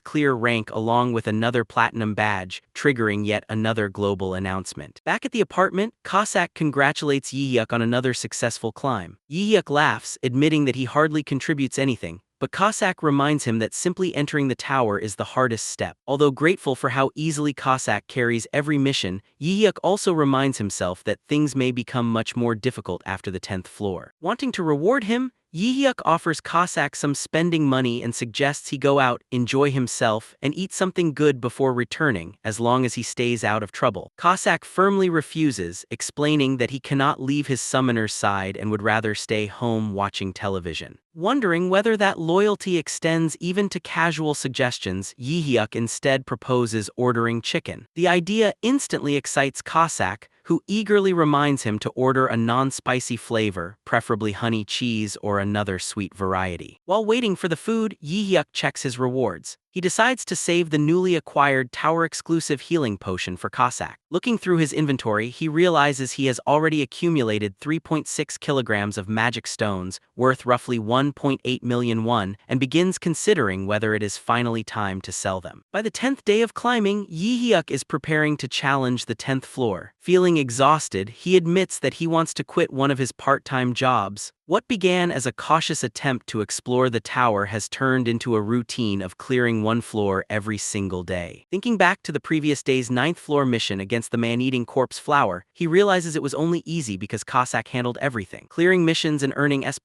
clear rank along with another platinum badge, triggering yet another global announcement. Back at the apartment, Cossack congratulates Yihyuk on another successful climb. Yihyuk laughs, admitting that he hardly contributes anything, but Cossack reminds him that simply entering the tower is the hardest step. Although grateful for how easily Cossack carries every mission, Yihyuk also reminds himself that things may become much more difficult after the 10th floor. Wanting to reward him, Yihyuk offers Cossack some spending money and suggests he go out, enjoy himself, and eat something good before returning, as long as he stays out of trouble. Cossack firmly refuses, explaining that he cannot leave his summoner's side and would rather stay home watching television. Wondering whether that loyalty extends even to casual suggestions, Yihyuk instead proposes ordering chicken. The idea instantly excites Cossack, who eagerly reminds him to order a non-spicy flavor, preferably honey cheese or another sweet variety. While waiting for the food, Yihyuk checks his rewards. He decides to save the newly acquired tower-exclusive healing potion for Cossack. Looking through his inventory, he realizes he has already accumulated 3.6 kilograms of magic stones, worth roughly 1.8 million won, and begins considering whether it is finally time to sell them. By the 10th day of climbing, Yihyuk is preparing to challenge the 10th floor. Feeling exhausted, he admits that he wants to quit one of his part-time jobs. What began as a cautious attempt to explore the tower has turned into a routine of clearing one floor every single day. Thinking back to the previous day's 9th floor mission against the man-eating corpse flower, he realizes it was only easy because Cossack handled everything. Clearing missions and earning S++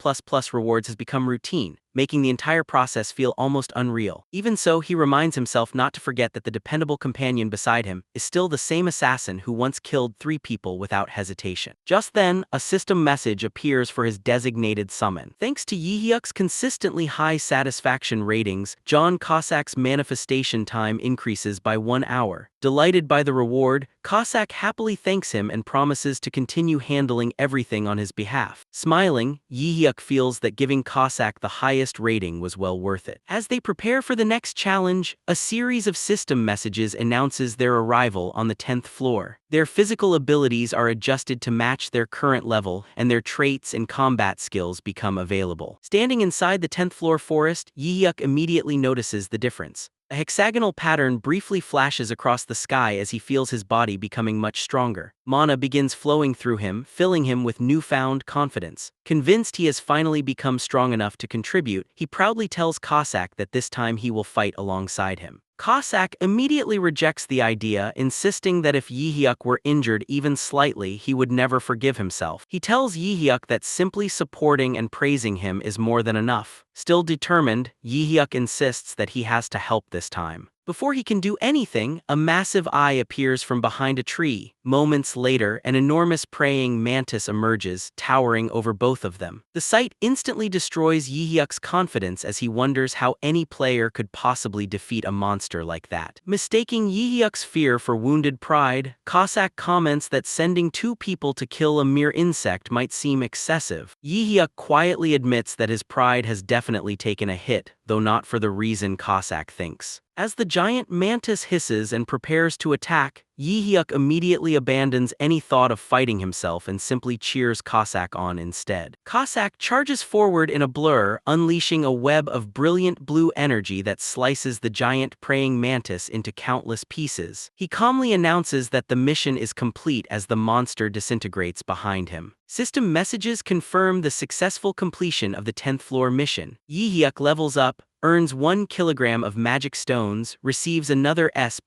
rewards has become routine, making the entire process feel almost unreal. Even so, he reminds himself not to forget that the dependable companion beside him is still the same assassin who once killed 3 people without hesitation. Just then, a system message appears for his designated summon. Thanks to Yihyuk's consistently high satisfaction ratings, John Cossack's manifestation time increases by 1 hour. Delighted by the reward, Cossack happily thanks him and promises to continue handling everything on his behalf. Smiling, Yihyuk feels that giving Cossack the highest rating was well worth it. As they prepare for the next challenge, a series of system messages announces their arrival on the 10th floor. Their physical abilities are adjusted to match their current level, and their traits and combat skills become available. Standing inside the 10th floor forest, Yihyuk immediately notices the difference. A hexagonal pattern briefly flashes across the sky as he feels his body becoming much stronger. Mana begins flowing through him, filling him with newfound confidence. Convinced he has finally become strong enough to contribute, he proudly tells Cossack that this time he will fight alongside him. Cossack immediately rejects the idea, insisting that if Yihyuk were injured even slightly, he would never forgive himself. He tells Yihyuk that simply supporting and praising him is more than enough. Still determined, Yihyuk insists that he has to help this time. Before he can do anything, a massive eye appears from behind a tree. Moments later, an enormous praying mantis emerges, towering over both of them. The sight instantly destroys Yihyuk's confidence as he wonders how any player could possibly defeat a monster like that. Mistaking Yihyuk's fear for wounded pride, Cossack comments that sending 2 people to kill a mere insect might seem excessive. Yihyuk quietly admits that his pride has definitely taken a hit, though not for the reason Cossack thinks. As the giant mantis hisses and prepares to attack, Yi Hyuk immediately abandons any thought of fighting himself and simply cheers Cossack on instead. Cossack charges forward in a blur, unleashing a web of brilliant blue energy that slices the giant praying mantis into countless pieces. He calmly announces that the mission is complete as the monster disintegrates behind him. System messages confirm the successful completion of the 10th floor mission. Yi Hyuk levels up, earns 1 kilogram of magic stones, receives another S++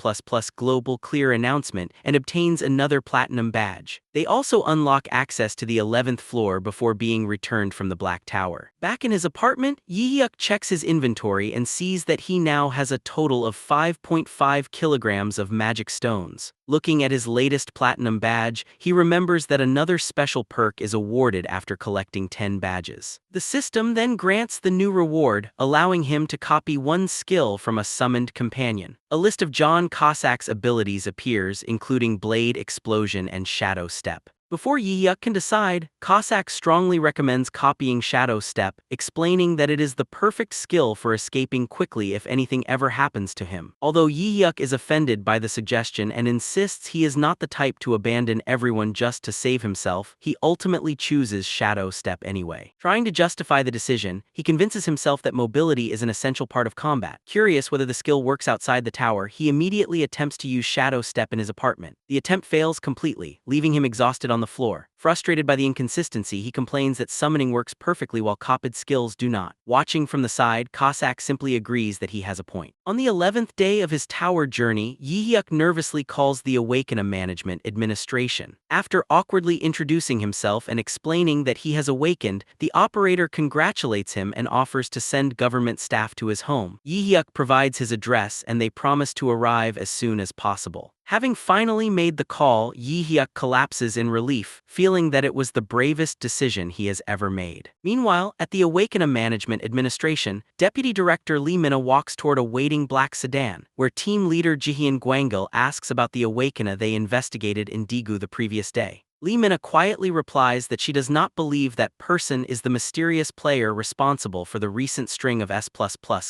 global clear announcement, and obtains another platinum badge. They also unlock access to the 11th floor before being returned from the Black Tower. Back in his apartment, Yi Hyuk checks his inventory and sees that he now has a total of 5.5 kilograms of magic stones. Looking at his latest platinum badge, he remembers that another special perk is awarded after collecting 10 badges. The system then grants the new reward, allowing him to copy one skill from a summoned companion. A list of John Cossack's abilities appears, including Blade Explosion and Shadow Step. Before Yi Hyuk can decide, Cossack strongly recommends copying Shadow Step, explaining that it is the perfect skill for escaping quickly if anything ever happens to him. Although Yi Hyuk is offended by the suggestion and insists he is not the type to abandon everyone just to save himself, he ultimately chooses Shadow Step anyway. Trying to justify the decision, he convinces himself that mobility is an essential part of combat. Curious whether the skill works outside the tower, he immediately attempts to use Shadow Step in his apartment. The attempt fails completely, leaving him exhausted on the floor. Frustrated by the inconsistency, he complains that summoning works perfectly while copied skills do not. Watching from the side, Cossack simply agrees that he has a point. On the 11th day of his tower journey, Yi Hyuk nervously calls the Awakening Management Administration. After awkwardly introducing himself and explaining that he has awakened, the operator congratulates him and offers to send government staff to his home. Yi Hyuk provides his address and they promise to arrive as soon as possible. Having finally made the call, Yi Hyuk collapses in relief, feeling that it was the bravest decision he has ever made. Meanwhile, at the Awakening Management Administration, Deputy Director Lee Mina walks toward a waiting black sedan, where team leader Jihyun Gwangil asks about the Awakening they investigated in Daegu the previous day. Lee Mina quietly replies that she does not believe that person is the mysterious player responsible for the recent string of S++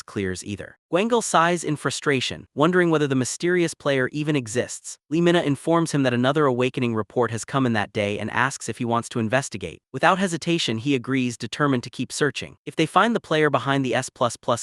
clears either. Gwangil sighs in frustration, wondering whether the mysterious player even exists. Lee Mina informs him that another awakening report has come in that day and asks if he wants to investigate. Without hesitation, he agrees, determined to keep searching. If they find the player behind the S++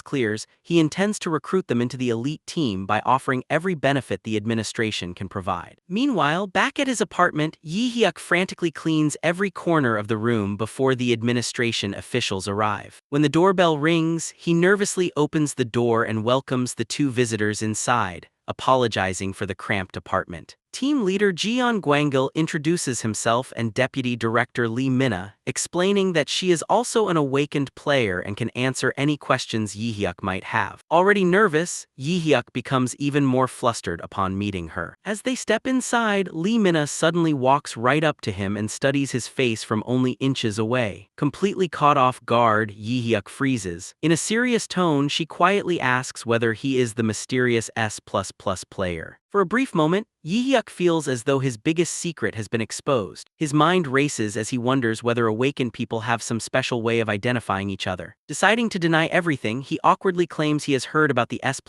clears, he intends to recruit them into the elite team by offering every benefit the administration can provide. Meanwhile, back at his apartment, Yi Hyuk frantically cleans every corner of the room before the administration officials arrive. When the doorbell rings, he nervously opens the door and welcomes the two visitors inside, apologizing for the cramped apartment. Team leader Jihyun Gwangil introduces himself and Deputy Director Lee Mina, explaining that she is also an awakened player and can answer any questions Yi Hyuk might have. Already nervous, Yi Hyuk becomes even more flustered upon meeting her. As they step inside, Lee Mina suddenly walks right up to him and studies his face from only inches away. Completely caught off guard, Yi Hyuk freezes. In a serious tone, she quietly asks whether he is the mysterious S++ player. For a brief moment, Yi Hyuk feels as though his biggest secret has been exposed. His mind races as he wonders whether awakened people have some special way of identifying each other. Deciding to deny everything, he awkwardly claims he has heard about the S++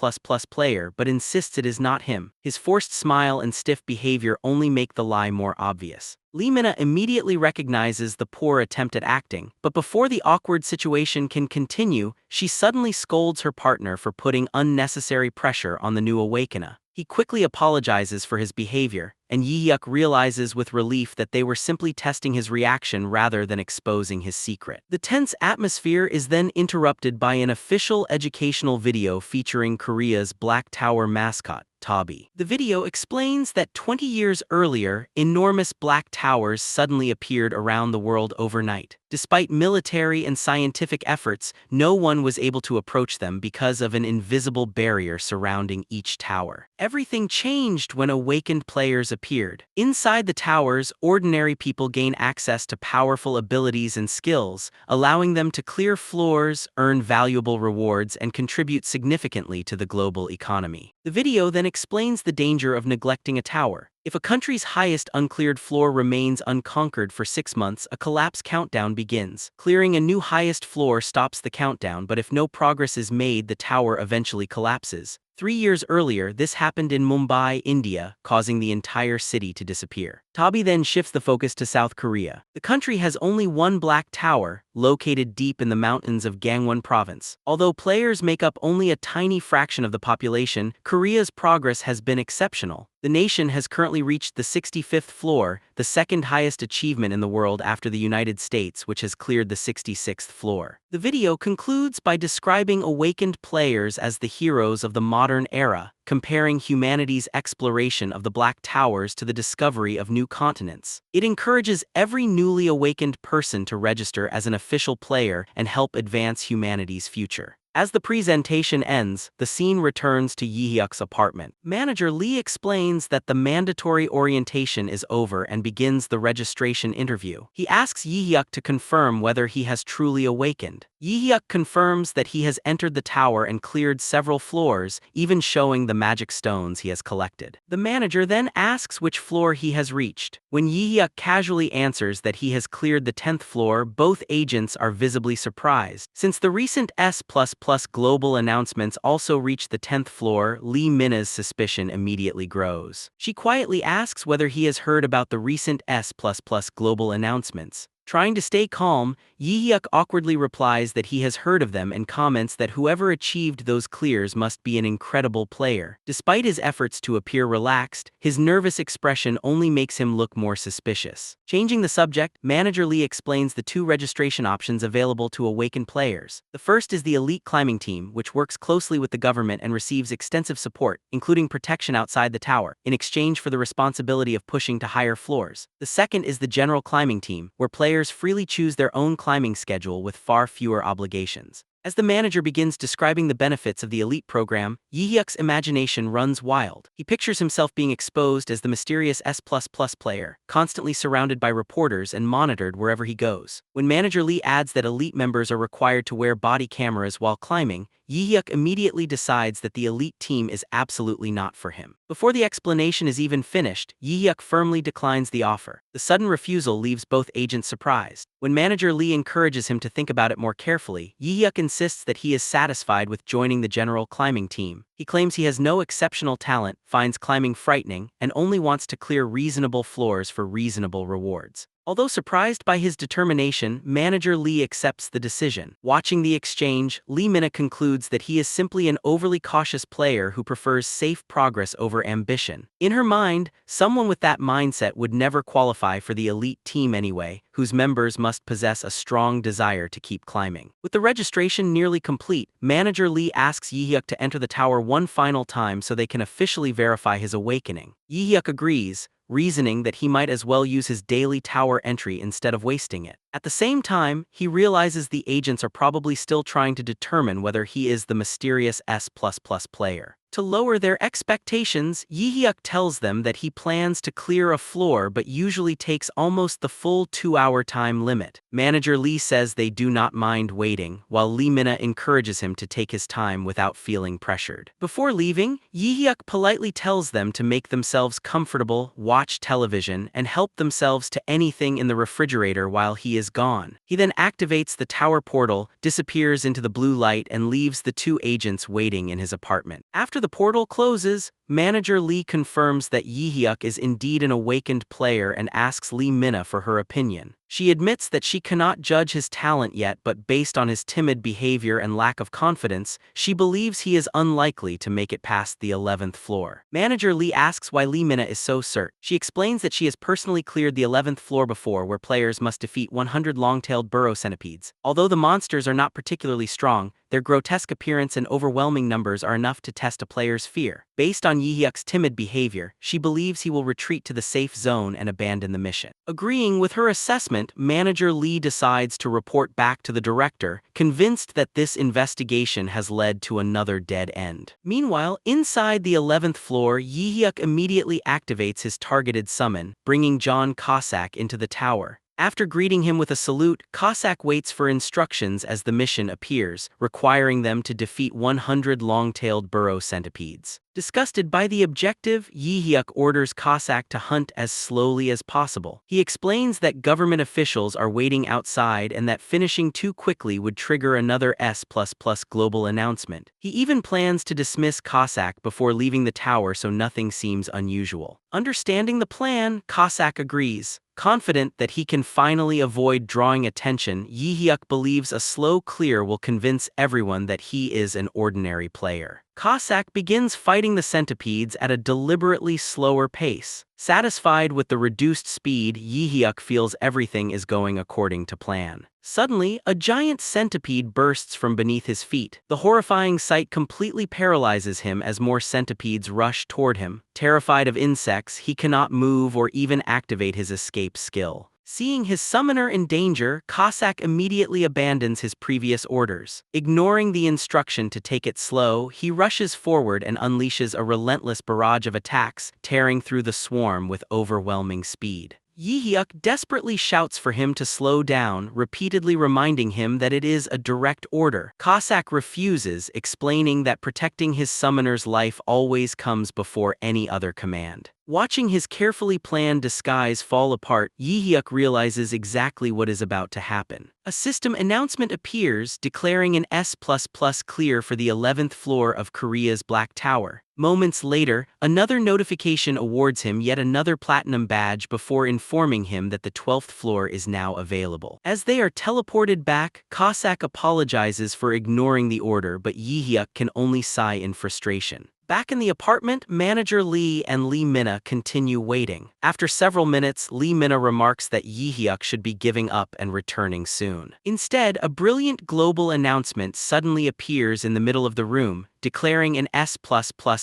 player but insists it is not him. His forced smile and stiff behavior only make the lie more obvious. Lee Mina immediately recognizes the poor attempt at acting, but before the awkward situation can continue, she suddenly scolds her partner for putting unnecessary pressure on the new awakener. He quickly apologizes for his behavior, and Yi Hyuk realizes with relief that they were simply testing his reaction rather than exposing his secret. The tense atmosphere is then interrupted by an official educational video featuring Korea's Black Tower mascot, Tabi. The video explains that 20 years earlier, enormous black towers suddenly appeared around the world overnight. Despite military and scientific efforts, no one was able to approach them because of an invisible barrier surrounding each tower. Everything changed when awakened players appeared. Inside the towers, ordinary people gain access to powerful abilities and skills, allowing them to clear floors, earn valuable rewards, and contribute significantly to the global economy. The video then explains the danger of neglecting a tower. If a country's highest uncleared floor remains unconquered for 6 months, a collapse countdown begins. Clearing a new highest floor stops the countdown, but if no progress is made, the tower eventually collapses. 3 years earlier, this happened in Mumbai, India, causing the entire city to disappear. Tabi then shifts the focus to South Korea. The country has only one black tower, located deep in the mountains of Gangwon province. Although players make up only a tiny fraction of the population, Korea's progress has been exceptional. The nation has currently reached the 65th floor, the second highest achievement in the world after the United States, which has cleared the 66th floor. The video concludes by describing awakened players as the heroes of the modern era, comparing humanity's exploration of the Black Towers to the discovery of new continents. It encourages every newly awakened person to register as an official player and help advance humanity's future. As the presentation ends, the scene returns to Yi-hyuk's apartment. Manager Lee explains that the mandatory orientation is over and begins the registration interview. He asks Yi-hyuk to confirm whether he has truly awakened. Yi-hyuk confirms that he has entered the tower and cleared several floors, even showing the magic stones he has collected. The manager then asks which floor he has reached. When Yi-hyuk casually answers that he has cleared the 10th floor, both agents are visibly surprised. Since the recent S++ global announcements also reached the 10th floor, Lee Mina's suspicion immediately grows. She quietly asks whether he has heard about the recent S++ global announcements. Trying to stay calm, Yi-hyuk awkwardly replies that he has heard of them and comments that whoever achieved those clears must be an incredible player. Despite his efforts to appear relaxed, his nervous expression only makes him look more suspicious. Changing the subject, Manager Lee explains the two registration options available to awakened players. The first is the elite climbing team, which works closely with the government and receives extensive support, including protection outside the tower, in exchange for the responsibility of pushing to higher floors. The second is the general climbing team, where players freely choose their own climbing schedule with far fewer obligations. As the manager begins describing the benefits of the elite program, Yi-hyuk's imagination runs wild. He pictures himself being exposed as the mysterious S++ player, constantly surrounded by reporters and monitored wherever he goes. When Manager Lee adds that elite members are required to wear body cameras while climbing, Yi-hyuk immediately decides that the elite team is absolutely not for him. Before the explanation is even finished, Yi-hyuk firmly declines the offer. The sudden refusal leaves both agents surprised. When Manager Lee encourages him to think about it more carefully, Yi-hyuk insists that he is satisfied with joining the general climbing team. He claims he has no exceptional talent, finds climbing frightening, and only wants to clear reasonable floors for reasonable rewards. Although surprised by his determination, Manager Lee accepts the decision. Watching the exchange, Lee Mina concludes that he is simply an overly cautious player who prefers safe progress over ambition. In her mind, someone with that mindset would never qualify for the elite team anyway, whose members must possess a strong desire to keep climbing. With the registration nearly complete, Manager Lee asks Yi-hyuk to enter the tower one final time so they can officially verify his awakening. Yi-hyuk agrees, reasoning that he might as well use his daily tower entry instead of wasting it. At the same time, he realizes the agents are probably still trying to determine whether he is the mysterious S++ player. To lower their expectations, Yi-hyuk tells them that he plans to clear a floor but usually takes almost the full 2-hour time limit. Manager Lee says they do not mind waiting, while Lee Mina encourages him to take his time without feeling pressured. Before leaving, Yi-hyuk politely tells them to make themselves comfortable, watch television, and help themselves to anything in the refrigerator while he is gone. He then activates the tower portal, disappears into the blue light, and leaves the two agents waiting in his apartment. After the portal closes, Manager Lee confirms that Yi-hyuk is indeed an awakened player and asks Lee Mina for her opinion. She admits that she cannot judge his talent yet, but based on his timid behavior and lack of confidence, she believes he is unlikely to make it past the 11th floor. Manager Lee asks why Lee Mina is so certain. She explains that she has personally cleared the 11th floor before, where players must defeat 100 long-tailed burrow centipedes. Although the monsters are not particularly strong, their grotesque appearance and overwhelming numbers are enough to test a player's fear. Based on Yi-hyuk's timid behavior, she believes he will retreat to the safe zone and abandon the mission. Agreeing with her assessment, Manager Lee decides to report back to the director, convinced that this investigation has led to another dead end. Meanwhile, inside the 11th floor, Yi-hyuk immediately activates his targeted summon, bringing John Cossack into the tower. After greeting him with a salute, Cossack waits for instructions as the mission appears, requiring them to defeat 100 long-tailed burrow centipedes. Disgusted by the objective, Yihyuk orders Cossack to hunt as slowly as possible. He explains that government officials are waiting outside and that finishing too quickly would trigger another S++ global announcement. He even plans to dismiss Cossack before leaving the tower so nothing seems unusual. Understanding the plan, Cossack agrees. Confident that he can finally avoid drawing attention, Yihyuk believes a slow clear will convince everyone that he is an ordinary player. Cossack begins fighting the centipedes at a deliberately slower pace. Satisfied with the reduced speed, Yihyuk feels everything is going according to plan. Suddenly, a giant centipede bursts from beneath his feet. The horrifying sight completely paralyzes him as more centipedes rush toward him. Terrified of insects, he cannot move or even activate his escape skill. Seeing his summoner in danger, Cossack immediately abandons his previous orders. Ignoring the instruction to take it slow, he rushes forward and unleashes a relentless barrage of attacks, tearing through the swarm with overwhelming speed. Yihyuk desperately shouts for him to slow down, repeatedly reminding him that it is a direct order. Cossack refuses, explaining that protecting his summoner's life always comes before any other command. Watching his carefully planned disguise fall apart, Yihyuk realizes exactly what is about to happen. A system announcement appears, declaring an S++ clear for the 11th floor of Korea's Black Tower. Moments later, another notification awards him yet another platinum badge before informing him that the 12th floor is now available. As they are teleported back, Cossack apologizes for ignoring the order, but Yihyuk can only sigh in frustration. Back in the apartment, manager Lee and Lee Minna continue waiting. After several minutes, Lee Minna remarks that Yihyuk should be giving up and returning soon. Instead, a brilliant global announcement suddenly appears in the middle of the room, declaring an S++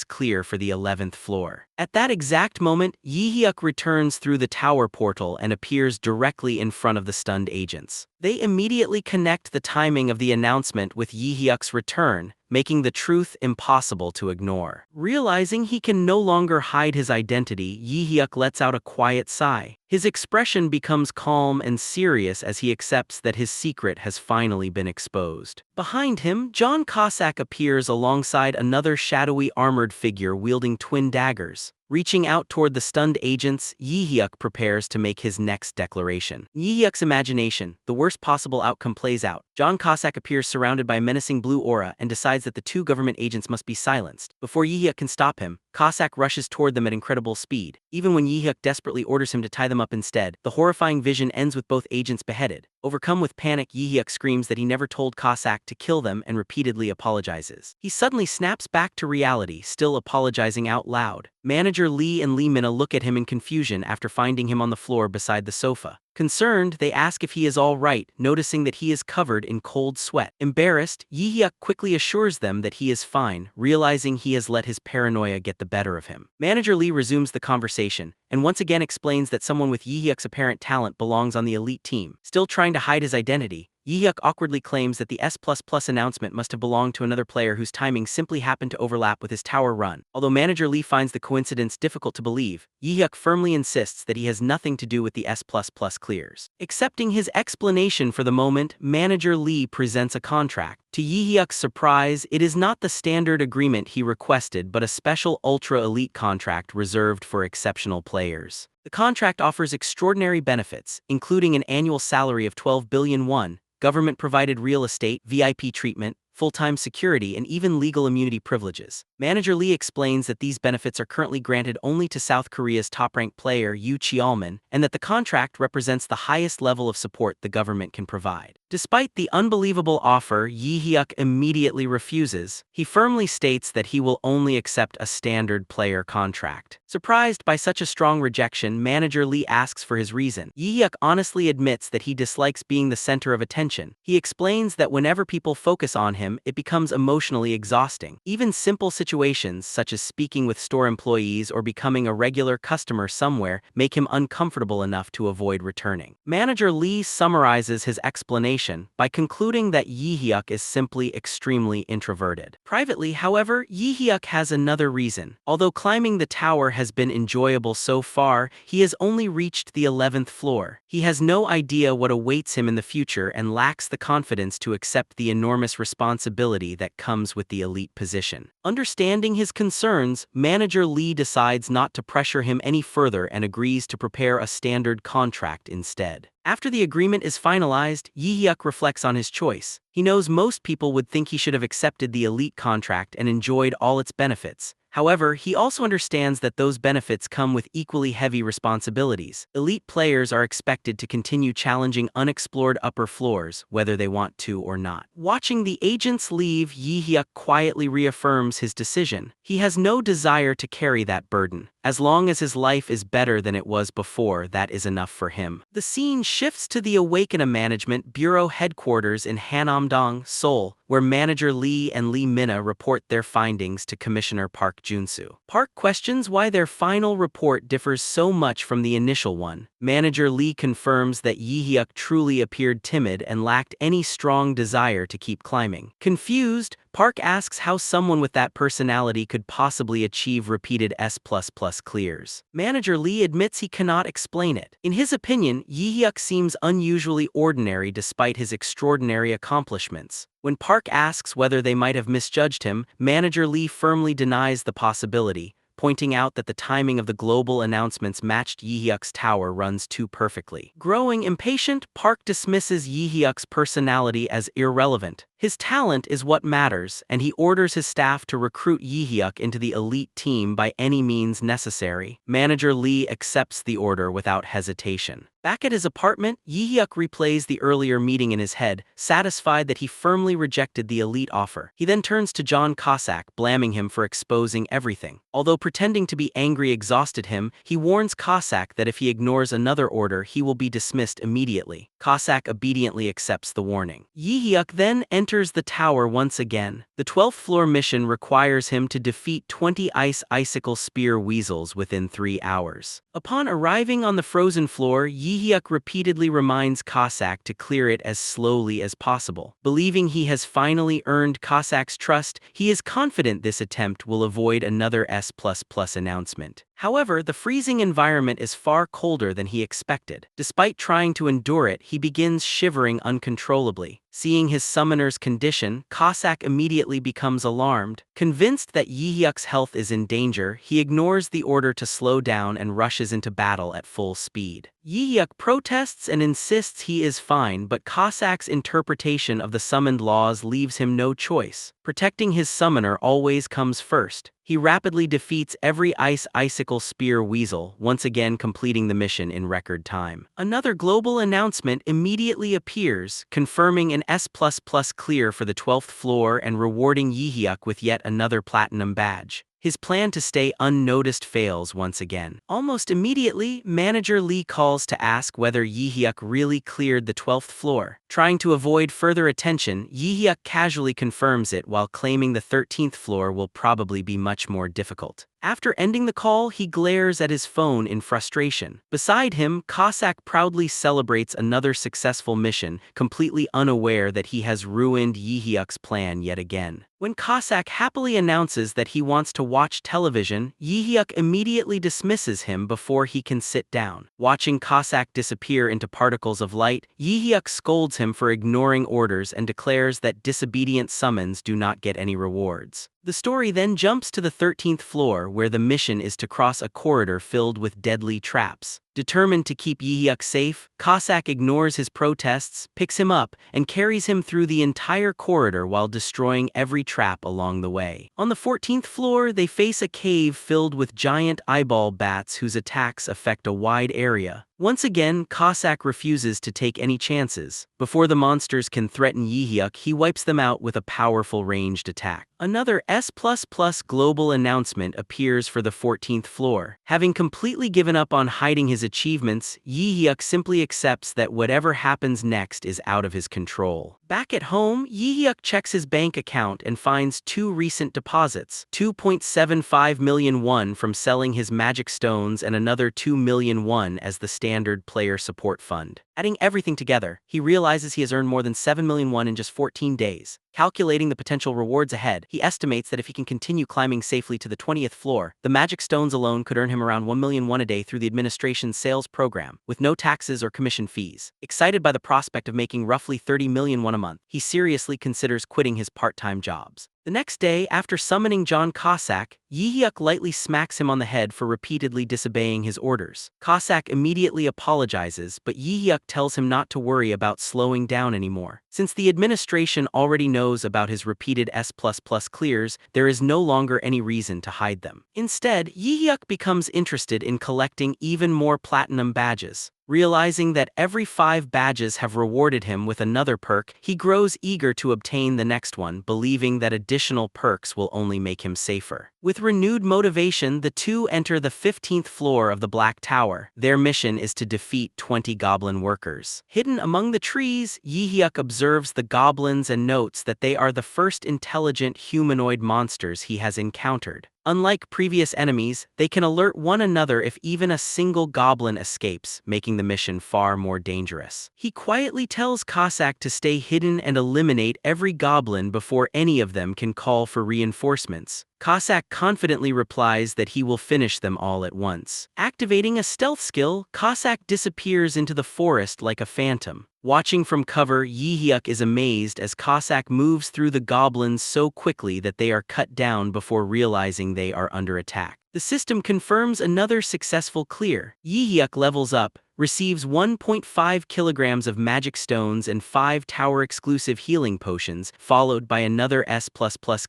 clear for the 11th floor. At that exact moment, Yihyuk returns through the tower portal and appears directly in front of the stunned agents. They immediately connect the timing of the announcement with Yihyuk's return, making the truth impossible to ignore. Realizing he can no longer hide his identity, Yihyuk lets out a quiet sigh. His expression becomes calm and serious as he accepts that his secret has finally been exposed. Behind him, John Cossack appears alongside another shadowy armored figure wielding twin daggers. Reaching out toward the stunned agents, Yihyuk prepares to make his next declaration. In Yihyuk's imagination, the worst possible outcome plays out. John Cossack appears surrounded by a menacing blue aura and decides that the two government agents must be silenced. Before Yihyuk can stop him, Cossack rushes toward them at incredible speed. Even when Yihyuk desperately orders him to tie them up instead, the horrifying vision ends with both agents beheaded. Overcome with panic, Yihyuk screams that he never told Cossack to kill them and repeatedly apologizes. He suddenly snaps back to reality, still apologizing out loud. Manager Lee and Lee Minna look at him in confusion after finding him on the floor beside the sofa. Concerned, they ask if he is all right, noticing that he is covered in cold sweat. Embarrassed, Yihyuk quickly assures them that he is fine, realizing he has let his paranoia get the better of him. Manager Lee resumes the conversation, and once again explains that someone with Yihyuk's apparent talent belongs on the elite team. Still trying to hide his identity, Yihyuk awkwardly claims that the S++ announcement must have belonged to another player whose timing simply happened to overlap with his tower run. Although Manager Lee finds the coincidence difficult to believe, Yihyuk firmly insists that he has nothing to do with the S++ clears. Accepting his explanation for the moment, Manager Lee presents a contract. To Yihyuk's surprise, it is not the standard agreement he requested but a special ultra-elite contract reserved for exceptional players. The contract offers extraordinary benefits, including an annual salary of 12 billion won, government-provided real estate, VIP treatment, full-time security, and even legal immunity privileges. Manager Lee explains that these benefits are currently granted only to South Korea's top-ranked player, Yoo Cheolman, and that the contract represents the highest level of support the government can provide. Despite the unbelievable offer, Yihyuk immediately refuses. He firmly states that he will only accept a standard player contract. Surprised by such a strong rejection, Manager Lee asks for his reason. Yihyuk honestly admits that he dislikes being the center of attention. He explains that whenever people focus on him, it becomes emotionally exhausting. Even simple situations such as speaking with store employees or becoming a regular customer somewhere make him uncomfortable enough to avoid returning. Manager Lee summarizes his explanation by concluding that Yihyuk is simply extremely introverted. Privately, however, Yihyuk has another reason. Although climbing the tower has been enjoyable so far, he has only reached the 11th floor. He has no idea what awaits him in the future and lacks the confidence to accept the enormous responsibility that comes with the elite position. Understanding his concerns, Manager Lee decides not to pressure him any further and agrees to prepare a standard contract instead. After the agreement is finalized, Yi-hyuk reflects on his choice. He knows most people would think he should have accepted the elite contract and enjoyed all its benefits. However, he also understands that those benefits come with equally heavy responsibilities. Elite players are expected to continue challenging unexplored upper floors, whether they want to or not. Watching the agents leave, Yi-hyuk quietly reaffirms his decision. He has no desire to carry that burden. As long as his life is better than it was before, that is enough for him. The scene shifts to the Awaken Management Bureau headquarters in Hanamdong, Seoul, where Manager Lee and Lee Mina report their findings to Commissioner Park Junsu. Park questions why their final report differs so much from the initial one. Manager Lee confirms that Yi-hyuk truly appeared timid and lacked any strong desire to keep climbing. Confused, Park asks how someone with that personality could possibly achieve repeated S++ clears. Manager Lee admits he cannot explain it. In his opinion, Yi-hyuk seems unusually ordinary despite his extraordinary accomplishments. When Park asks whether they might have misjudged him, Manager Lee firmly denies the possibility, pointing out that the timing of the global announcements matched Yi-hyuk's tower runs too perfectly. Growing impatient, Park dismisses Yi-hyuk's personality as irrelevant. His talent is what matters, and he orders his staff to recruit Yi-hyuk into the elite team by any means necessary. Manager Lee accepts the order without hesitation. Back at his apartment, Yi-hyuk replays the earlier meeting in his head, satisfied that he firmly rejected the elite offer. He then turns to John Cossack, blaming him for exposing everything. Although pretending to be angry exhausted him, he warns Cossack that if he ignores another order, he will be dismissed immediately. Cossack obediently accepts the warning. Yi-hyuk then enters the tower once again. The 12th floor mission requires him to defeat 20 icicle spear weasels within 3 hours. Upon arriving on the frozen floor, Yi-hyuk repeatedly reminds Cossack to clear it as slowly as possible. Believing he has finally earned Cossack's trust, he is confident this attempt will avoid another S++ announcement. However, the freezing environment is far colder than he expected. Despite trying to endure it, he begins shivering uncontrollably. Seeing his summoner's condition, Cossack immediately becomes alarmed. Convinced that Yi-hyuk's health is in danger, he ignores the order to slow down and rushes into battle at full speed. Yi-hyuk protests and insists he is fine, but Cossack's interpretation of the summoned laws leaves him no choice. Protecting his summoner always comes first. He rapidly defeats every icicle spear weasel, once again completing the mission in record time. Another global announcement immediately appears, confirming an S++ clear for the 12th floor and rewarding Yi-hyuk with yet another platinum badge. His plan to stay unnoticed fails once again. Almost immediately, Manager Lee calls to ask whether Yi-hyuk really cleared the 12th floor. Trying to avoid further attention, Yi-hyuk casually confirms it while claiming the 13th floor will probably be much more difficult. After ending the call, he glares at his phone in frustration. Beside him, Cossack proudly celebrates another successful mission, completely unaware that he has ruined Yi-hyuk's plan yet again. When Cossack happily announces that he wants to watch television, Yi-hyuk immediately dismisses him before he can sit down. Watching Cossack disappear into particles of light, Yi-hyuk scolds him for ignoring orders and declares that disobedient summons do not get any rewards. The story then jumps to the 13th floor, where the mission is to cross a corridor filled with deadly traps. Determined to keep Yi-hyuk safe, Cossack ignores his protests, picks him up, and carries him through the entire corridor while destroying every trap along the way. On the 14th floor, they face a cave filled with giant eyeball bats whose attacks affect a wide area. Once again, Cossack refuses to take any chances. Before the monsters can threaten Yi-hyuk, he wipes them out with a powerful ranged attack. Another S++ global announcement appears for the 14th floor. Having completely given up on hiding his achievements, Yi-hyuk simply accepts that whatever happens next is out of his control. Back at home, Yi-hyuk checks his bank account and finds 2 recent deposits, 2.75 million won from selling his magic stones and another 2 million won as the standard player support fund. Adding everything together, he realizes he has earned more than 7 million won in just 14 days. Calculating the potential rewards ahead, he estimates that if he can continue climbing safely to the 20th floor, the magic stones alone could earn him around 1 million won a day through the administration's sales program, with no taxes or commission fees. Excited by the prospect of making roughly 30 million won a month, he seriously considers quitting his part-time jobs. The next day, after summoning John Cossack, Yi-hyuk lightly smacks him on the head for repeatedly disobeying his orders. Cossack immediately apologizes, but Yi-hyuk tells him not to worry about slowing down anymore. Since the administration already knows about his repeated S++ clears, there is no longer any reason to hide them. Instead, Yi-hyuk becomes interested in collecting even more platinum badges. Realizing that every 5 badges have rewarded him with another perk, he grows eager to obtain the next one, believing that additional perks will only make him safer. With renewed motivation, the two enter the 15th floor of the Black Tower. Their mission is to defeat 20 goblin workers. Hidden among the trees, Yi-hyuk observes the goblins and notes that they are the first intelligent humanoid monsters he has encountered. Unlike previous enemies, they can alert one another if even a single goblin escapes, making the mission far more dangerous. He quietly tells Cossack to stay hidden and eliminate every goblin before any of them can call for reinforcements. Cossack confidently replies that he will finish them all at once. Activating a stealth skill, Cossack disappears into the forest like a phantom. Watching from cover, Yi-hyuk is amazed as Cossack moves through the goblins so quickly that they are cut down before realizing they are under attack. The system confirms another successful clear. Yi-hyuk levels up, receives 1.5 kilograms of magic stones and 5 tower-exclusive healing potions, followed by another S++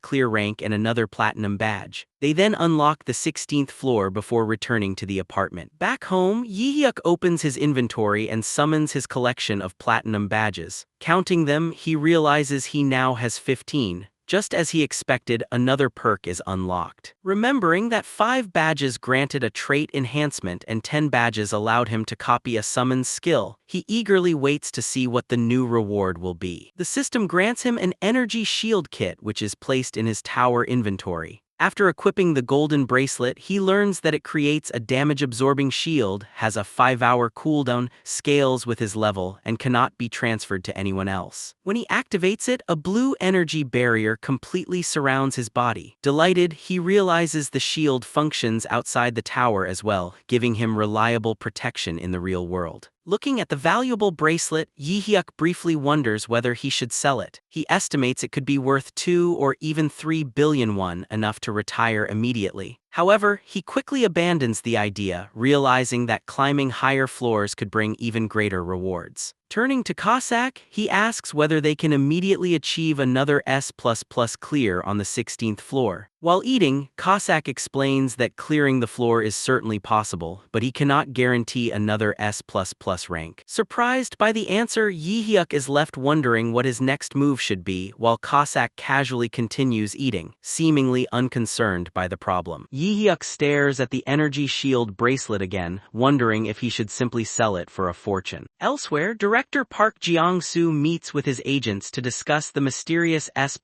clear rank and another platinum badge. They then unlock the 16th floor before returning to the apartment. Back home, Yi-hyuk opens his inventory and summons his collection of platinum badges. Counting them, he realizes he now has 15. Just as he expected, another perk is unlocked. Remembering that 5 badges granted a trait enhancement and 10 badges allowed him to copy a summon skill, he eagerly waits to see what the new reward will be. The system grants him an energy shield kit, which is placed in his tower inventory. After equipping the golden bracelet, he learns that it creates a damage-absorbing shield, has a 5-hour cooldown, scales with his level, and cannot be transferred to anyone else. When he activates it, a blue energy barrier completely surrounds his body. Delighted, he realizes the shield functions outside the tower as well, giving him reliable protection in the real world. Looking at the valuable bracelet, Yi-hyuk briefly wonders whether he should sell it. He estimates it could be worth 2 or even 3 billion won, enough to retire immediately. However, he quickly abandons the idea, realizing that climbing higher floors could bring even greater rewards. Turning to Cossack, he asks whether they can immediately achieve another S++ clear on the 16th floor. While eating, Cossack explains that clearing the floor is certainly possible, but he cannot guarantee another S++ rank. Surprised by the answer, Yi-hyuk is left wondering what his next move should be, while Cossack casually continues eating, seemingly unconcerned by the problem. Yi-hyuk stares at the energy shield bracelet again, wondering if he should simply sell it for a fortune. Elsewhere, Director Park Jeong-soo meets with his agents to discuss the mysterious S++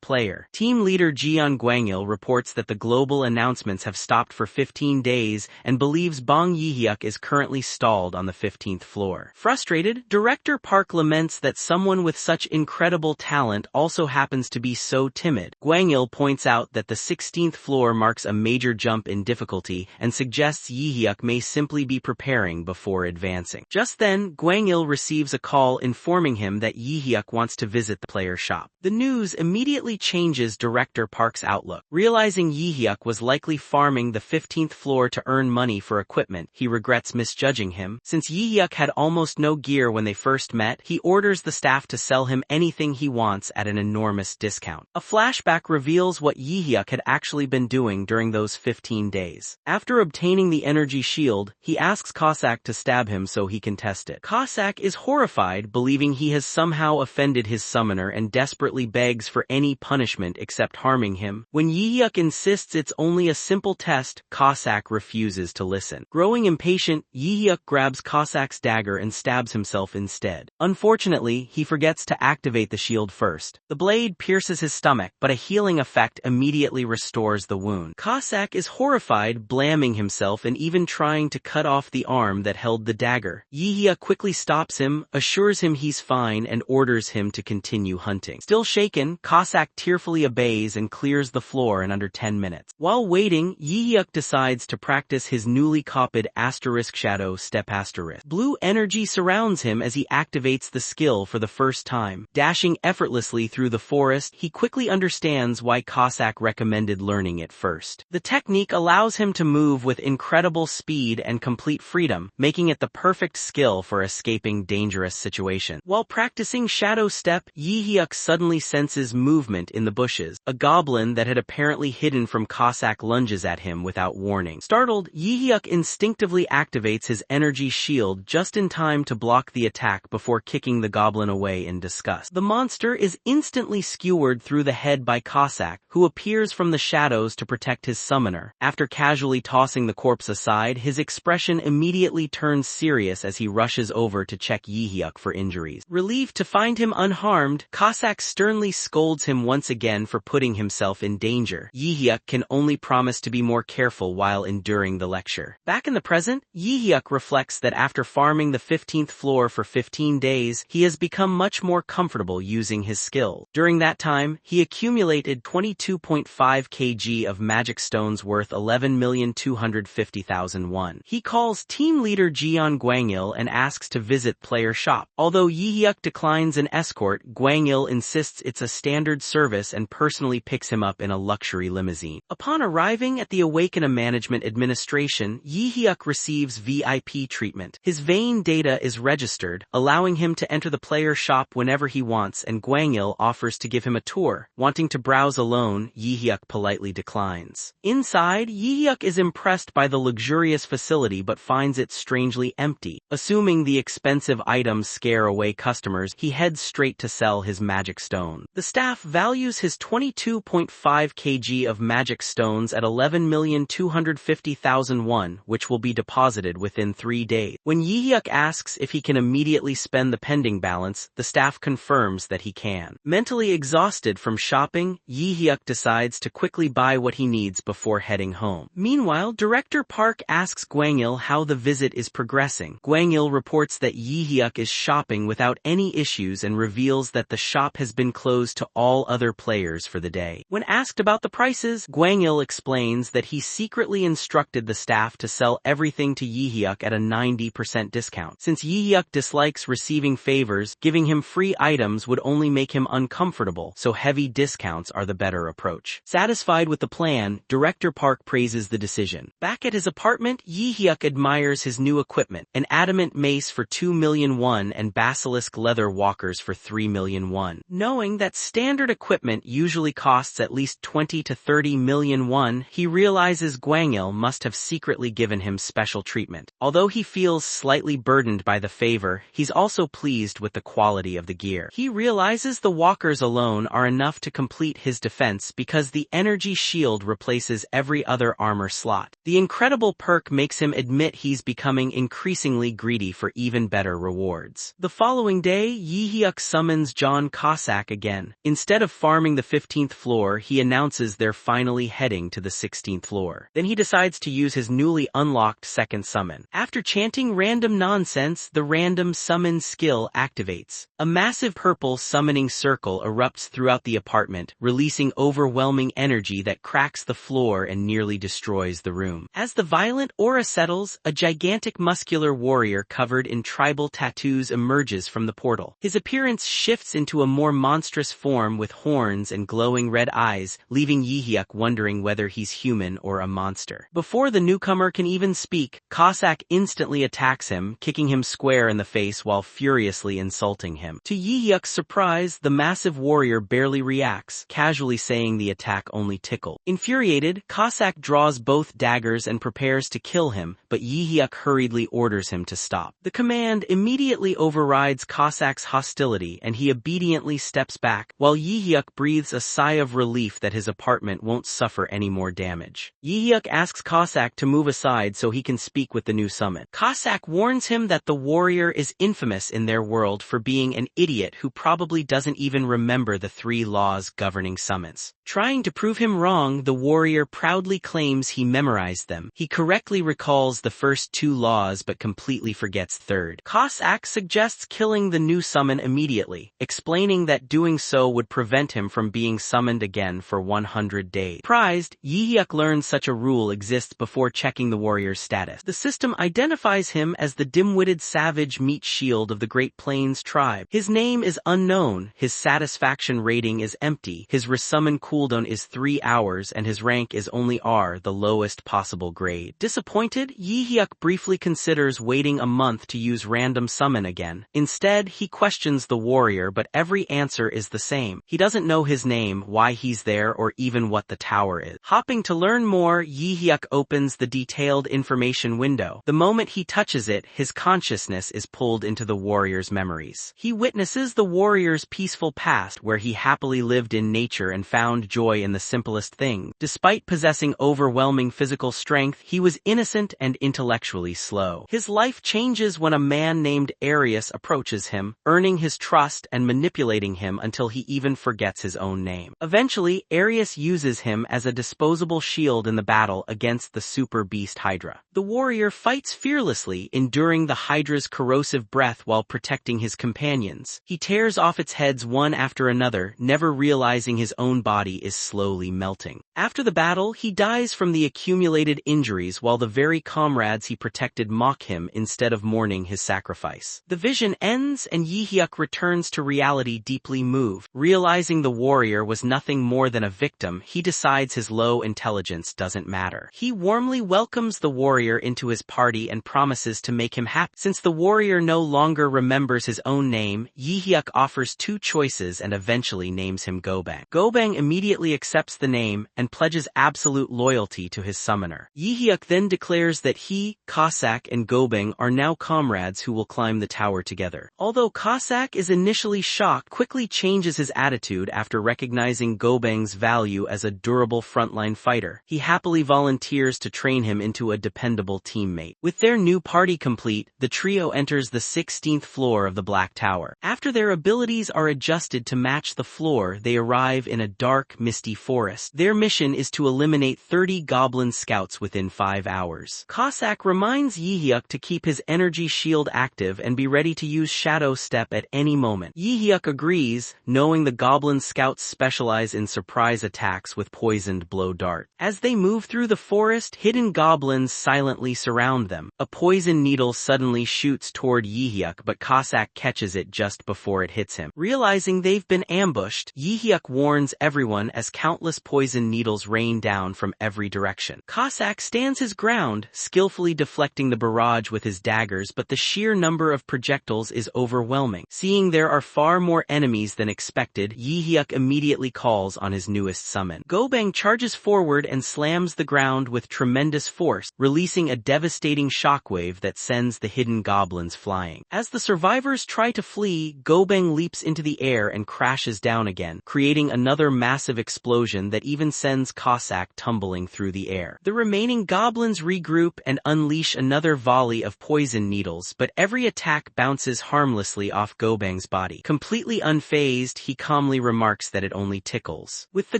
player. Team leader Jeon Gwangil reports that the global announcements have stopped for 15 days and believes Bong Yi-hyuk is currently stalled on the 15th floor. Frustrated, Director Park laments that someone with such incredible talent also happens to be so timid. Gwangil points out that the 16th floor marks a major jump in difficulty and suggests Yi-hyuk may simply be preparing before advancing. Just then, Gwangil receives a call informing him that Yi-hyuk wants to visit the player shop. The news immediately changes Director Park's outlook. Realizing Yi-hyuk was likely farming the 15th floor to earn money for equipment, he regrets misjudging him. Since Yi-hyuk had almost no gear when they first met, he orders the staff to sell him anything he wants at an enormous discount. A flashback reveals what Yi-hyuk had actually been doing during those 15 days. After obtaining the energy shield, he asks Cossack to stab him so he can test it. Cossack is is horrified, believing he has somehow offended his summoner and desperately begs for any punishment except harming him. When Yi-hyuk insists it's only a simple test, Cossack refuses to listen. Growing impatient, Yi-hyuk grabs Cossack's dagger and stabs himself instead. Unfortunately, he forgets to activate the shield first. The blade pierces his stomach, but a healing effect immediately restores the wound. Cossack is horrified, blaming himself and even trying to cut off the arm that held the dagger. Yi-hyuk quickly stops him, assures him he's fine, and orders him to continue hunting. Still shaken, Cossack tearfully obeys and clears the floor in under 10 minutes. While waiting, Yi-hyuk decides to practice his newly copied asterisk shadow step asterisk. Blue energy surrounds him as he activates the skill for the first time. Dashing effortlessly through the forest, he quickly understands why Cossack recommended learning it first. The technique allows him to move with incredible speed and complete freedom, making it the perfect skill for escaping dangerous situations. While practicing shadow step, Yi-hyuk suddenly senses movement in the bushes. A goblin that had apparently hidden from Cossack lunges at him without warning. Startled, Yi-hyuk instinctively activates his energy shield just in time to block the attack before kicking the goblin away in disgust. The monster is instantly skewered through the head by Cossack, who appears from the shadows to protect his summoner. After casually tossing the corpse aside, his expression immediately turns serious as he rushes over to check Yi-hyuk for injuries. Relieved to find him unharmed, Cossack sternly scolds him once again for putting himself in danger. Yi-hyuk can only promise to be more careful while enduring the lecture. Back in the present, Yi-hyuk reflects that after farming the 15th floor for 15 days, he has become much more comfortable using his skill. During that time, he accumulated 22.5 kg of magic stones worth 11,250,000 won. He calls team leader Jeon Gwangil and asks to visit player shop. Although Yi-hyuk declines an escort, Gwangil insists it's a standard service and personally picks him up in a luxury limousine. Upon arriving at the Awaken Management Administration, Yi-hyuk receives VIP treatment. His vein data is registered, allowing him to enter the player shop whenever he wants, and Gwangil offers to give him a tour. Wanting to browse alone, Yi-hyuk politely declines. Inside, Yi-hyuk is impressed by the luxurious facility but finds it strangely empty. Assuming the expensive items scare away customers, he heads straight to sell his magic stone. The staff values his 22.5 kg of magic stones at 11,250,000 won, which will be deposited within 3 days. When Yi-hyuk asks if he can immediately spend the pending balance, the staff confirms that he can. Mentally exhausted from shopping, Yi-hyuk decides to quickly buy what he needs before heading home. Meanwhile, Director Park asks Gwangil how the visit is progressing. Gwangil reports that Yi-hyuk is shopping without any issues and reveals that the shop has been closed to all other players for the day. When asked about the prices, Gwangil explains that he secretly instructed the staff to sell everything to Yi-hyuk at a 90% discount. Since Yi-hyuk dislikes receiving favors, giving him free items would only make him uncomfortable, so heavy discounts are the better approach. Satisfied with the plan, Director Park praises the decision. Back at his apartment, Yi-hyuk admires his new equipment, an adamant mace for 2 million won and basilisk leather walkers for 3 million won. Knowing that standard equipment usually costs at least 20 to 30 million won, he realizes Gwangil must have secretly given him special treatment. Although he feels slightly burdened by the favor, he's also pleased with the quality of the gear. He realizes the walkers alone are enough to complete his defense because the energy shield replaces every other armor slot. The incredible perk makes him admit he's becoming increasingly greedy for even better rewards. The following day, Yi-hyuk summons John Cossack again. Instead of farming the 15th floor, he announces they're finally heading to the 16th floor. Then he decides to use his newly unlocked second summon. After chanting random nonsense, the random summon skill activates. A massive purple summoning circle erupts throughout the apartment, releasing overwhelming energy that cracks the floor and nearly destroys the room. As the violent aura settles, a gigantic muscular warrior covered in tribal tattoos emerges from the portal. His appearance shifts into a more monstrous form with horns and glowing red eyes, leaving Yi-hyuk wondering whether he's human or a monster. Before the newcomer can even speak, Cossack instantly attacks him, kicking him square in the face while furiously insulting him. To Yi-hyuk's surprise, the massive warrior barely reacts, casually saying the attack only tickled. Infuriated, Cossack draws both daggers and prepares to kill him, but Yi-hyuk hurriedly orders him to stop. The command immediately overrides Cossack's hostility and he obediently steps back, while Yi-hyuk breathes a sigh of relief that his apartment won't suffer any more damage. Yi-hyuk asks Cossack to move aside so he can speak with the new summon. Cossack warns him that the warrior is infamous in their world for being an idiot who probably doesn't even remember the 3 laws governing summons. Trying to prove him wrong, the warrior proudly claims he memorized them. He correctly recalls the first 2 laws but completely forgets third. Cossack suggests killing the new summon immediately, explaining that doing so would prevent him from being summoned again for 100 days. Surprised, Yi-hyuk learns such a rule exists before checking the warrior's status. The system identifies him as the dim-witted savage meat shield of the Great Plains tribe. His name is unknown, his satisfaction rating is empty, his resummon cooldown is 3 hours and his rank is only R, the lowest possible grade. Disappointed, Yi-hyuk briefly considers waiting a month to use random summon again. Instead, he questions the warrior but every answer is the same. He doesn't know his name, why he's there or even what the tower is. Hopping to learn more, Yi-hyuk opens the detailed information window. The moment he touches it, his consciousness is pulled into the warrior's memories. He witnesses the warrior's peaceful past where he happily lived in nature and found joy in the simplest things. Despite possessing overwhelming physical strength, he was innocent and intellectually slow. His life changes when a man named Arius approaches him, earning his trust and manipulating him until he even forgets his own name. Eventually, Arius uses him as a disposable shield in the battle against the super beast Hydra. The warrior fights fearlessly, enduring the Hydra's corrosive breath while protecting his companions. He tears off its heads one after another, never realizing his own body is slowly melting. After the battle, he dies from the accumulated injuries while the very comrades he protected mock him instead of mourning his sacrifice. The vision ends and Yi-hyuk returns to reality deeply moved. Realizing the warrior was nothing more than a victim, he decides his low intelligence doesn't matter. He warmly welcomes the warrior into his party and promises to make him happy. Since the warrior no longer remembers his own name, Yi-hyuk offers 2 choices and eventually names him Gobang. Gobang immediately accepts the name and pledges absolute loyalty to his summoner. Yi-hyuk then declares that he, Cossack, and Gobang are now comrades who will climb the tower together. Although Cossack is initially shocked, quickly changes his attitude after recognizing Gobang's value as a durable frontline fighter. He happily volunteers to train him into a dependable teammate. With their new party complete, the trio enters the 16th floor of the Black Tower. After their abilities are adjusted to match the floor, they arrive in a dark, misty forest. Their mission is to eliminate 30 goblin scouts within 5 hours. Cossack reminds Yi-hyuk to keep his energy shield active and be ready to use Shadow Step at any moment. Yi-hyuk agrees, knowing the goblin scouts specialize in surprise attacks with poisoned blow dart. As they move through the forest, hidden goblins silently surround them. A poison needle suddenly shoots toward Yi-hyuk but Cossack catches it just before it hits him. Realizing they've been ambushed, Yi-hyuk warns everyone as countless poison needles rain down from every direction. Cossack stands his ground, skillfully deflecting the barrage with his daggers but the sheer number of projectiles is overwhelming. Seeing there are far more enemies than expected, Yi-hyuk immediately calls on his newest summon. Gobang charges forward and slams the ground with tremendous force, releasing a devastating shockwave that sends the hidden goblins flying. As the survivors try to flee, Gobang leaps into the air and crashes down again, creating another massive explosion that even sends Cossack tumbling through the air. The remaining goblins regroup and unleash another volley of poison needles, but every attack bounces harmlessly off Gobang's body. Completely unfazed, he calmly remarks that it only tickles. With the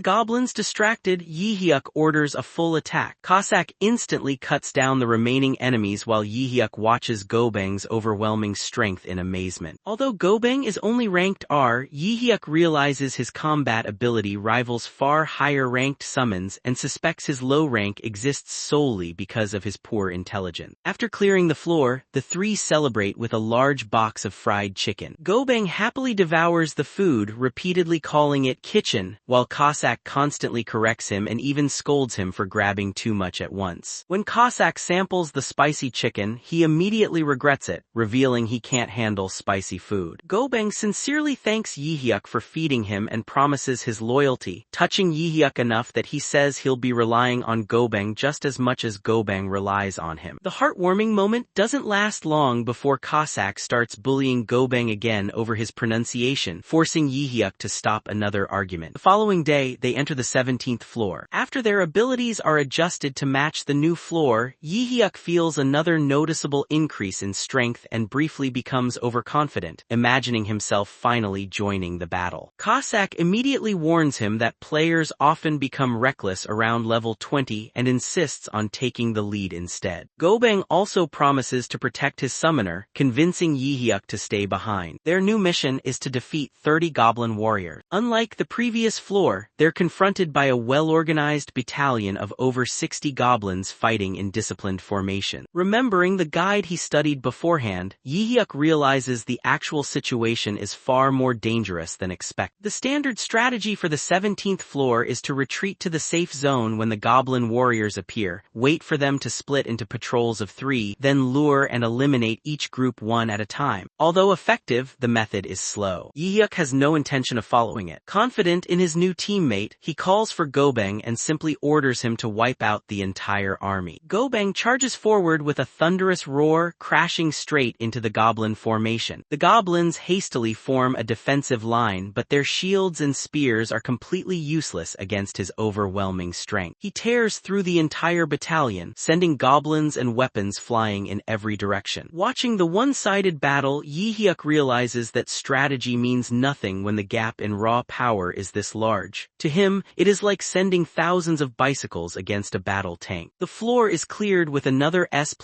goblins distracted, Yi-hyuk orders a full attack. Cossack instantly cuts down the remaining enemies while Yi-hyuk watches Gobang's overwhelming strength in amazement. Although Gobang is only ranked R, Yi-hyuk realizes his combat ability rivals far higher ranked summons and suspects his low rank exists solely because of his poor intelligence. After clearing the floor, the 3 celebrate with a large box of fried chicken. Gobang happily devours the food, repeatedly calling it kitchen, while Cossack constantly corrects him and even scolds him for grabbing too much at once. When Cossack samples the spicy chicken, he immediately regrets it, revealing he can't handle spicy food. Gobang sincerely thanks Yi-hyuk for feeding him and promises his loyalty, touching Yi-hyuk enough that he says he'll be relying on Gobang just as much as Gobang relies on him. The heartwarming moment doesn't last long before before Cossack starts bullying Gobang again over his pronunciation, forcing Yihyuk to stop another argument. The following day, they enter the 17th floor. After their abilities are adjusted to match the new floor, Yihyuk feels another noticeable increase in strength and briefly becomes overconfident, imagining himself finally joining the battle. Cossack immediately warns him that players often become reckless around level 20 and insists on taking the lead instead. Gobang also promises to protect his summoner, convincing Yihyuk to stay behind. Their new mission is to defeat 30 goblin warriors. Unlike the previous floor, they're confronted by a well-organized battalion of over 60 goblins fighting in disciplined formation. Remembering the guide he studied beforehand, Yihyuk realizes the actual situation is far more dangerous than expected. The standard strategy for the 17th floor is to retreat to the safe zone when the goblin warriors appear, wait for them to split into patrols of 3, then lure and eliminate each group one at a time. Although effective, the method is slow. Yihyuk has no intention of following it. Confident in his new teammate, he calls for Gobang and simply orders him to wipe out the entire army. Gobang charges forward with a thunderous roar, crashing straight into the goblin formation. The goblins hastily form a defensive line, but their shields and spears are completely useless against his overwhelming strength. He tears through the entire battalion, sending goblins and weapons flying in every direction. Watching the one-sided battle, Yihyuk realizes that strategy means nothing when the gap in raw power is this large. To him, it is like sending thousands of bicycles against a battle tank. The floor is cleared with another S++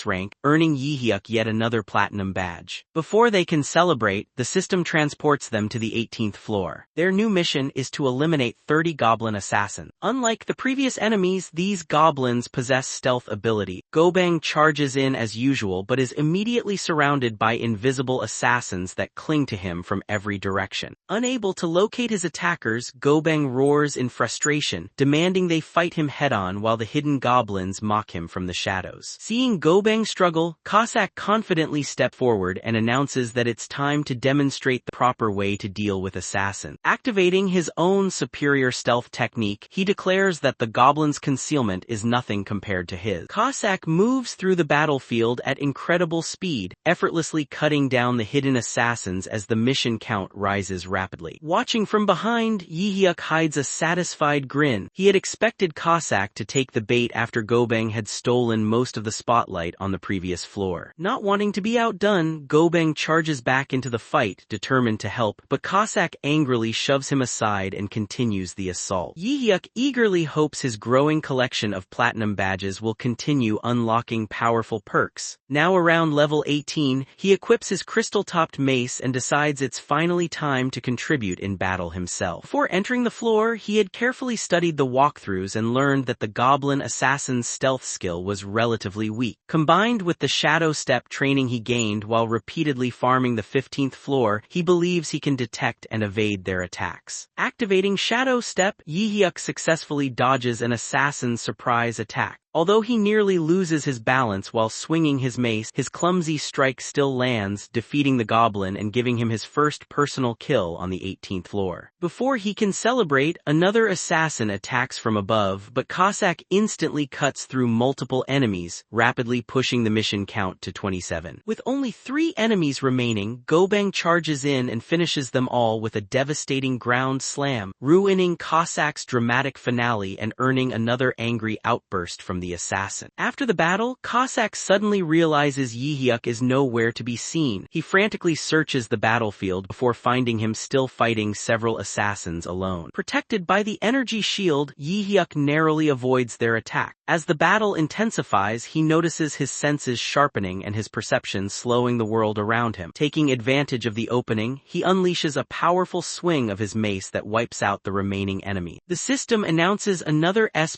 rank, earning Yihyuk yet another platinum badge. Before they can celebrate, the system transports them to the 18th floor. Their new mission is to eliminate 30 goblin assassins. Unlike the previous enemies, these goblins possess stealth ability. Gobang charges in as usual but is immediately surrounded by invisible assassins that cling to him from every direction. Unable to locate his attackers, Gobang roars in frustration, demanding they fight him head-on while the hidden goblins mock him from the shadows. Seeing Gobang struggle, Cossack confidently steps forward and announces that it's time to demonstrate the proper way to deal with assassins. Activating his own superior stealth technique, he declares that the goblin's concealment is nothing compared to his. Cossack moves through the battlefield at incredible speed, effortlessly cutting down the hidden assassins as the mission count rises rapidly. Watching from behind, Yihyuk hides a satisfied grin. He had expected Cossack to take the bait after Gobang had stolen most of the spotlight on the previous floor. Not wanting to be outdone, Gobang charges back into the fight, determined to help, but Cossack angrily shoves him aside and continues the assault. Yihyuk eagerly hopes his growing collection of platinum badges will continue unlocking powerful perks. Now around level 18, he equips his crystal-topped mace and decides it's finally time to contribute in battle himself. Before entering the floor, he had carefully studied the walkthroughs and learned that the goblin assassin's stealth skill was relatively weak. Combined with the shadow step training he gained while repeatedly farming the 15th floor, he believes he can detect and evade their attacks. Activating shadow step, Yihyuk successfully dodges an assassin's surprise attack. Although he nearly loses his balance while swinging his mace, his clumsy strike still lands, defeating the goblin and giving him his first personal kill on the 18th floor. Before he can celebrate, another assassin attacks from above, but Cossack instantly cuts through multiple enemies, rapidly pushing the mission count to 27. With only 3 enemies remaining, Gobang charges in and finishes them all with a devastating ground slam, ruining Cossack's dramatic finale and earning another angry outburst from the assassin. After the battle, Cossack suddenly realizes Yihyuk is nowhere to be seen. He frantically searches the battlefield before finding him still fighting several assassins alone. Protected by the energy shield, Yihyuk narrowly avoids their attack. As the battle intensifies, he notices his senses sharpening and his perception slowing the world around him. Taking advantage of the opening, he unleashes a powerful swing of his mace that wipes out the remaining enemy. The system announces another S++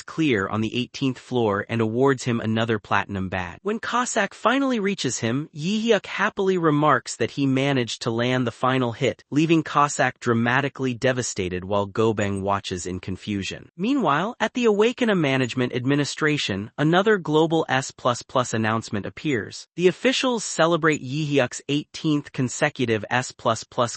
clear on the 18th floor and awards him another platinum badge. When Cossack finally reaches him, Yihyuk happily remarks that he managed to land the final hit, leaving Cossack dramatically devastated while Gobang watches in confusion. Meanwhile, at the Awaken Management Administration, another global S++ announcement appears. The officials celebrate Yihyuk's 18th consecutive S++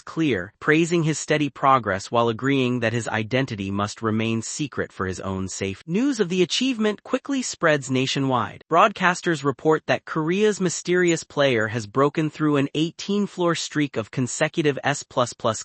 clear, praising his steady progress while agreeing that his identity must remain secret for his own safety. News of the achievement achievement quickly spreads nationwide. Broadcasters report that Korea's mysterious player has broken through an 18-floor streak of consecutive S++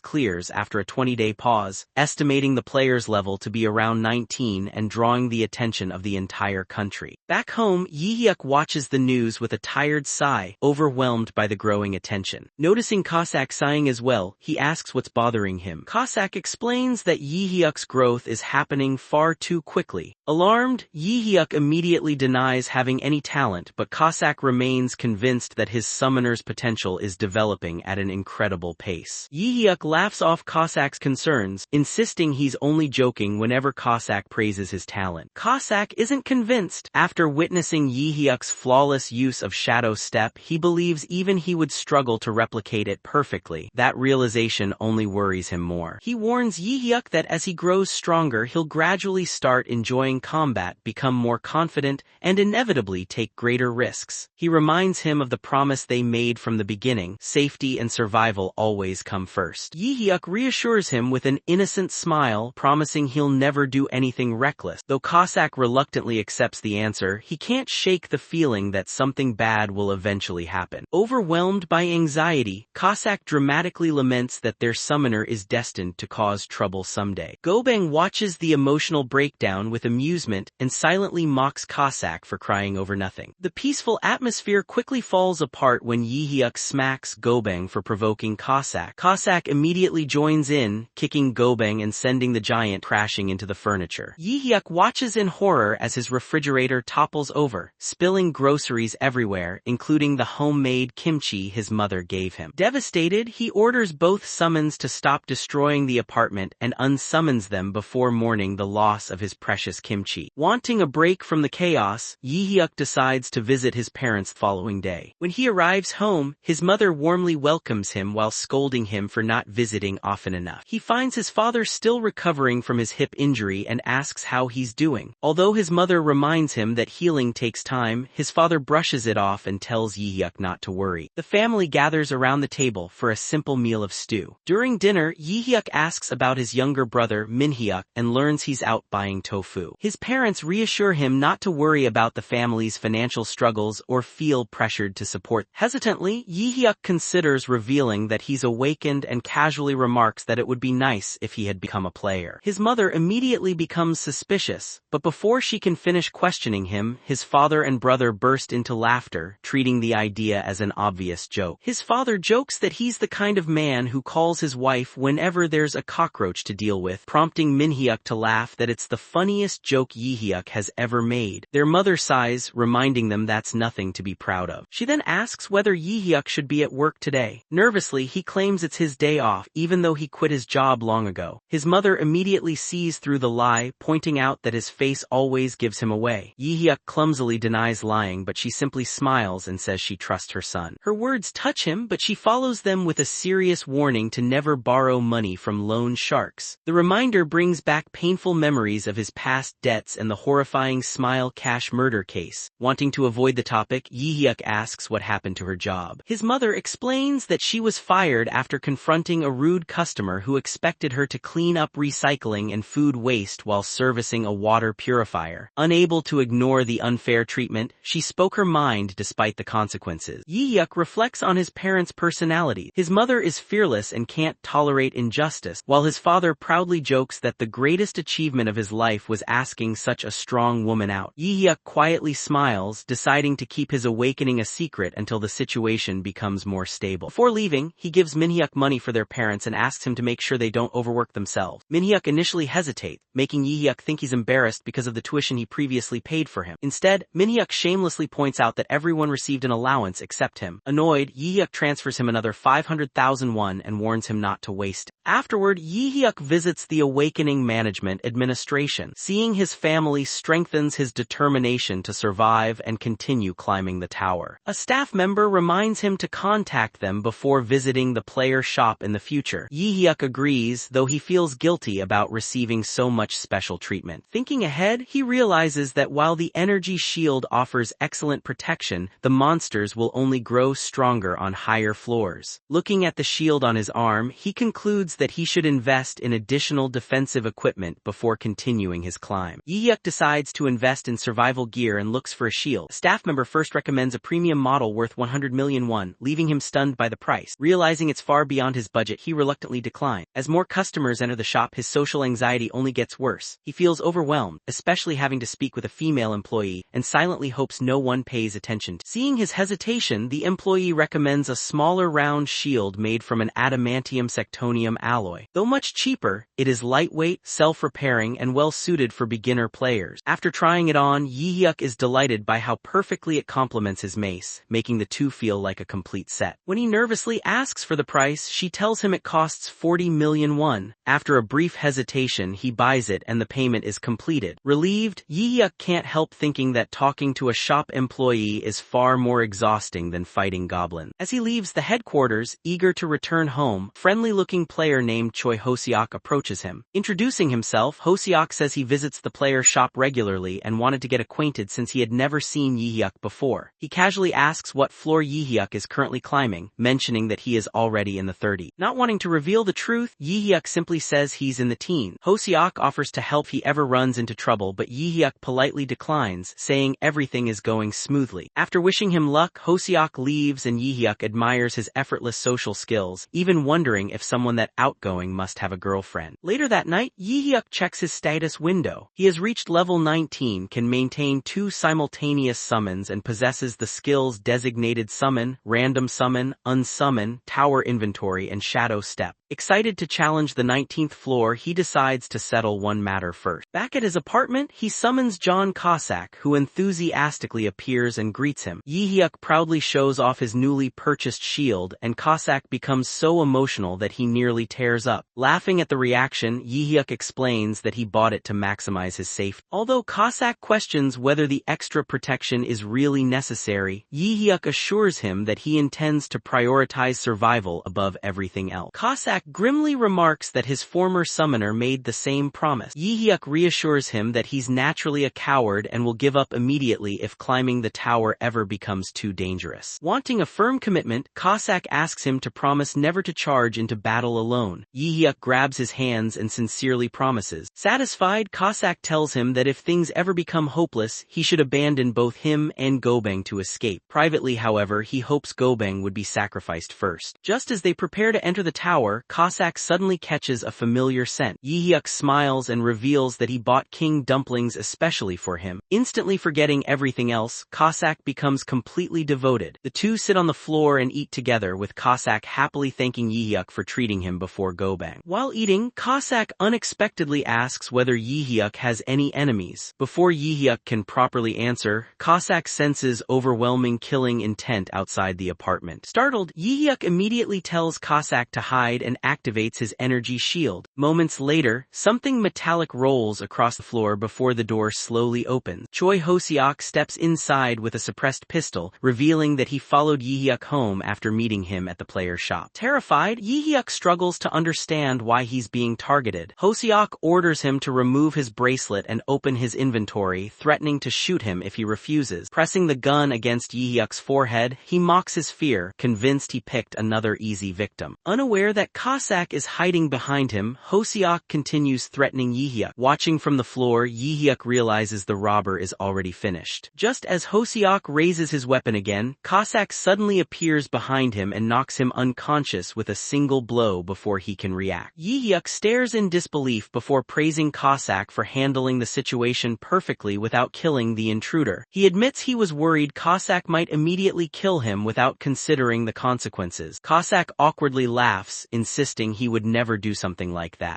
clears after a 20-day pause, estimating the player's level to be around 19 and drawing the attention of the entire country. Back home, Yi-hyuk watches the news with a tired sigh, overwhelmed by the growing attention. Noticing Cossack sighing as well, he asks what's bothering him. Cossack explains that Yi-hyuk's growth is happening far too quickly. Alarmed, Yi-hyuk immediately denies having any talent, but Cossack remains convinced that his summoner's potential is developing at an incredible pace. Yi-hyuk laughs off Cossack's concerns, insisting he's only joking whenever Cossack praises his talent. Cossack isn't convinced. After witnessing Yi-hyuk's flawless use of Shadow Step, he believes even he would struggle to replicate it perfectly. That realization only worries him more. He warns Yi-hyuk that as he grows stronger, he'll gradually start enjoying combat, become more confident, and inevitably take greater risks. He reminds him of the promise they made from the beginning: safety and survival always come first. Yi-hyuk reassures him with an innocent smile, promising he'll never do anything reckless. Though Cossack reluctantly accepts the answer, he can't shake the feeling that something bad will eventually happen. Overwhelmed by anxiety, Cossack dramatically laments that their summoner is destined to cause trouble someday. Gobang watches the emotional breakdown with amusement and silently mocks Cossack for crying over nothing. The peaceful atmosphere quickly falls apart when Yi-hyuk smacks Gobang for provoking Cossack. Cossack immediately joins in, kicking Gobang and sending the giant crashing into the furniture. Yi-hyuk watches in horror as his refrigerator topples over, spilling groceries everywhere, including the homemade kimchi his mother gave him. Devastated, he orders both summons to stop destroying the apartment and unsummons them before mourning the loss of his precious kimchi. Wanting a break from the chaos, Yi-hyuk decides to visit his parents the following day. When he arrives home, his mother warmly welcomes him while scolding him for not visiting often enough. He finds his father still recovering from his hip injury and asks how he's doing. Although his mother reminds him that healing takes time, his father brushes it off and tells Yi-hyuk not to worry. The family gathers around the table for a simple meal of stew. During dinner, Yi-hyuk asks about his younger brother Min-hyuk and learns he's out buying tofu. His parents reassure him not to worry about the family's financial struggles or feel pressured to support. Hesitantly, Yi-hyuk considers revealing that he's awakened and casually remarks that it would be nice if he had become a player. His mother immediately becomes suspicious, but before she can finish questioning him, his father and brother burst into laughter, treating the idea as an obvious joke. His father jokes that he's the kind of man who calls his wife whenever there's a cockroach to deal with, prompting Min-hyuk to laugh that it's the funniest joke Yi-hyuk has ever made. Their mother sighs, reminding them that's nothing to be proud of. She then asks whether Yi-hyuk should be at work today. Nervously, he claims it's his day off, even though he quit his job long ago. His mother immediately sees through the lie, pointing out that his face always gives him away. Yi-hyuk clumsily denies lying, but she simply smiles and says she trusts her son. Her words touch him, but she follows them with a serious warning to never borrow money from loan sharks. The reminder brings back painful memories of his past debts and the horrifying Smile Cash murder case. Wanting to avoid the topic, Yi-hyuk asks what happened to her job. His mother explains that she was fired after confronting a rude customer who expected her to clean up recycling and food waste while servicing a water purifier. Unable to ignore the unfair treatment, she spoke her mind despite the consequences. Yi-hyuk reflects on his parents' personality. His mother is fearless and can't tolerate injustice, while his father proudly jokes that the greatest achievement of his life was asking such a strong woman out. Yi-hyuk quietly smiles, deciding to keep his awakening a secret until the situation becomes more stable. Before leaving, he gives Min-hyuk money for their parents and asks him to make sure they don't overwork themselves. Min-hyuk initially hesitates, making Yi-hyuk think he's embarrassed because of the tuition he previously paid for him. Instead, Min-hyuk shamelessly points out that everyone received an allowance except him. Annoyed, Yi-hyuk transfers him another 500,000 won and warns him not to waste it. Afterward, Yi-hyuk visits the Awakening Management Administration. Seeing his family strengthens his determination to survive and continue climbing the tower. A staff member reminds him to contact them before visiting the player shop in the future. Yi-hyuk agrees, though he feels guilty about receiving so much special treatment. Thinking ahead, he realizes that while the energy shield offers excellent protection, the monsters will only grow stronger on higher floors. Looking at the shield on his arm, he concludes that he should invest in additional defensive equipment before continuing his climb. Yi-hyuk decides decides to invest in survival gear and looks for a shield. A staff member first recommends a premium model worth 100 million won, leaving him stunned by the price. Realizing it's far beyond his budget, he reluctantly declines. As more customers enter the shop, his social anxiety only gets worse. He feels overwhelmed, especially having to speak with a female employee, and silently hopes no one pays attention. Seeing his hesitation, the employee recommends a smaller round shield made from an adamantium sectonium alloy. Though much cheaper, it is lightweight, self-repairing, and well-suited for beginner players. After trying it on, Yi-hyuk is delighted by how perfectly it complements his mace, making the two feel like a complete set. When he nervously asks for the price, she tells him it costs 40 million won. After a brief hesitation, he buys it and the payment is completed. Relieved, Yi-hyuk can't help thinking that talking to a shop employee is far more exhausting than fighting goblins. As he leaves the headquarters, eager to return home, friendly-looking player named Choi Hoseok approaches him. Introducing himself, Hoseok says he visits the player's shop regularly and wanted to get acquainted since he had never seen Yi-hyuk before. He casually asks what floor Yi-hyuk is currently climbing, mentioning that he is already in the 30s. Not wanting to reveal the truth, Yi-hyuk simply says he's in the teens. Hoseok offers to help if he ever runs into trouble, but Yi-hyuk politely declines, saying everything is going smoothly. After wishing him luck, Hoseok leaves and Yi-hyuk admires his effortless social skills, even wondering if someone that outgoing must have a girlfriend. Later that night, Yi-hyuk checks his status window. He has reached level 19, can maintain 2 simultaneous summons, and possesses the skills Designated Summon, Random Summon, Unsummon, Tower Inventory, and Shadow Step. Excited to challenge the 19th floor, he decides to settle one matter first. Back at his apartment, he summons John Cossack, who enthusiastically appears and greets him. Yi-hyuk proudly shows off his newly purchased shield, and Cossack becomes so emotional that he nearly tears up. Laughing at the reaction, Yi-hyuk explains that he bought it to maximize his safety. Although Cossack questions whether the extra protection is really necessary, Yi-hyuk assures him that he intends to prioritize survival above everything else. Cossack grimly remarks that his former summoner made the same promise. Yi-hyuk reassures him that he's naturally a coward and will give up immediately if climbing the tower ever becomes too dangerous. Wanting a firm commitment, Cossack asks him to promise never to charge into battle alone. Yi-hyuk grabs his hands and sincerely promises. Satisfied, Cossack tells him that if things ever become hopeless, he should abandon both him and Gobang to escape. Privately, however, he hopes Gobang would be sacrificed first. Just as they prepare to enter the tower, Cossack suddenly catches a familiar scent. Yi-hyuk smiles and reveals that he bought king dumplings especially for him. Instantly forgetting everything else, Cossack becomes completely devoted. The two sit on the floor and eat together, with Cossack happily thanking Yi-hyuk for treating him before Gobang. While eating, Cossack unexpectedly asks whether Yi-hyuk has any enemies. Before Yi-hyuk can properly answer, Cossack senses overwhelming killing intent outside the apartment. Startled, Yi-hyuk immediately tells Cossack to hide and activates his energy shield. Moments later, something metallic rolls across the floor before the door slowly opens. Choi Hoseok steps inside with a suppressed pistol, revealing that he followed Yi-hyuk home after meeting him at the player's shop. Terrified, Yi-hyuk struggles to understand why he's being targeted. Hoseok orders him to remove his bracelet and open his inventory, threatening to shoot him if he refuses. Pressing the gun against Yi-hyuk's forehead, he mocks his fear, convinced he picked another easy victim. Unaware that Cossack is hiding behind him, Hoseok continues threatening Yi-hyuk. Watching from the floor, Yi-hyuk realizes the robber is already finished. Just as Hoseok raises his weapon again, Cossack suddenly appears behind him and knocks him unconscious with a single blow before he can react. Yi-hyuk stares in disbelief before praising Cossack for handling the situation perfectly without killing the intruder. He admits he was worried Cossack might immediately kill him without considering the consequences. Cossack awkwardly laughs, insisting he would never do something like that.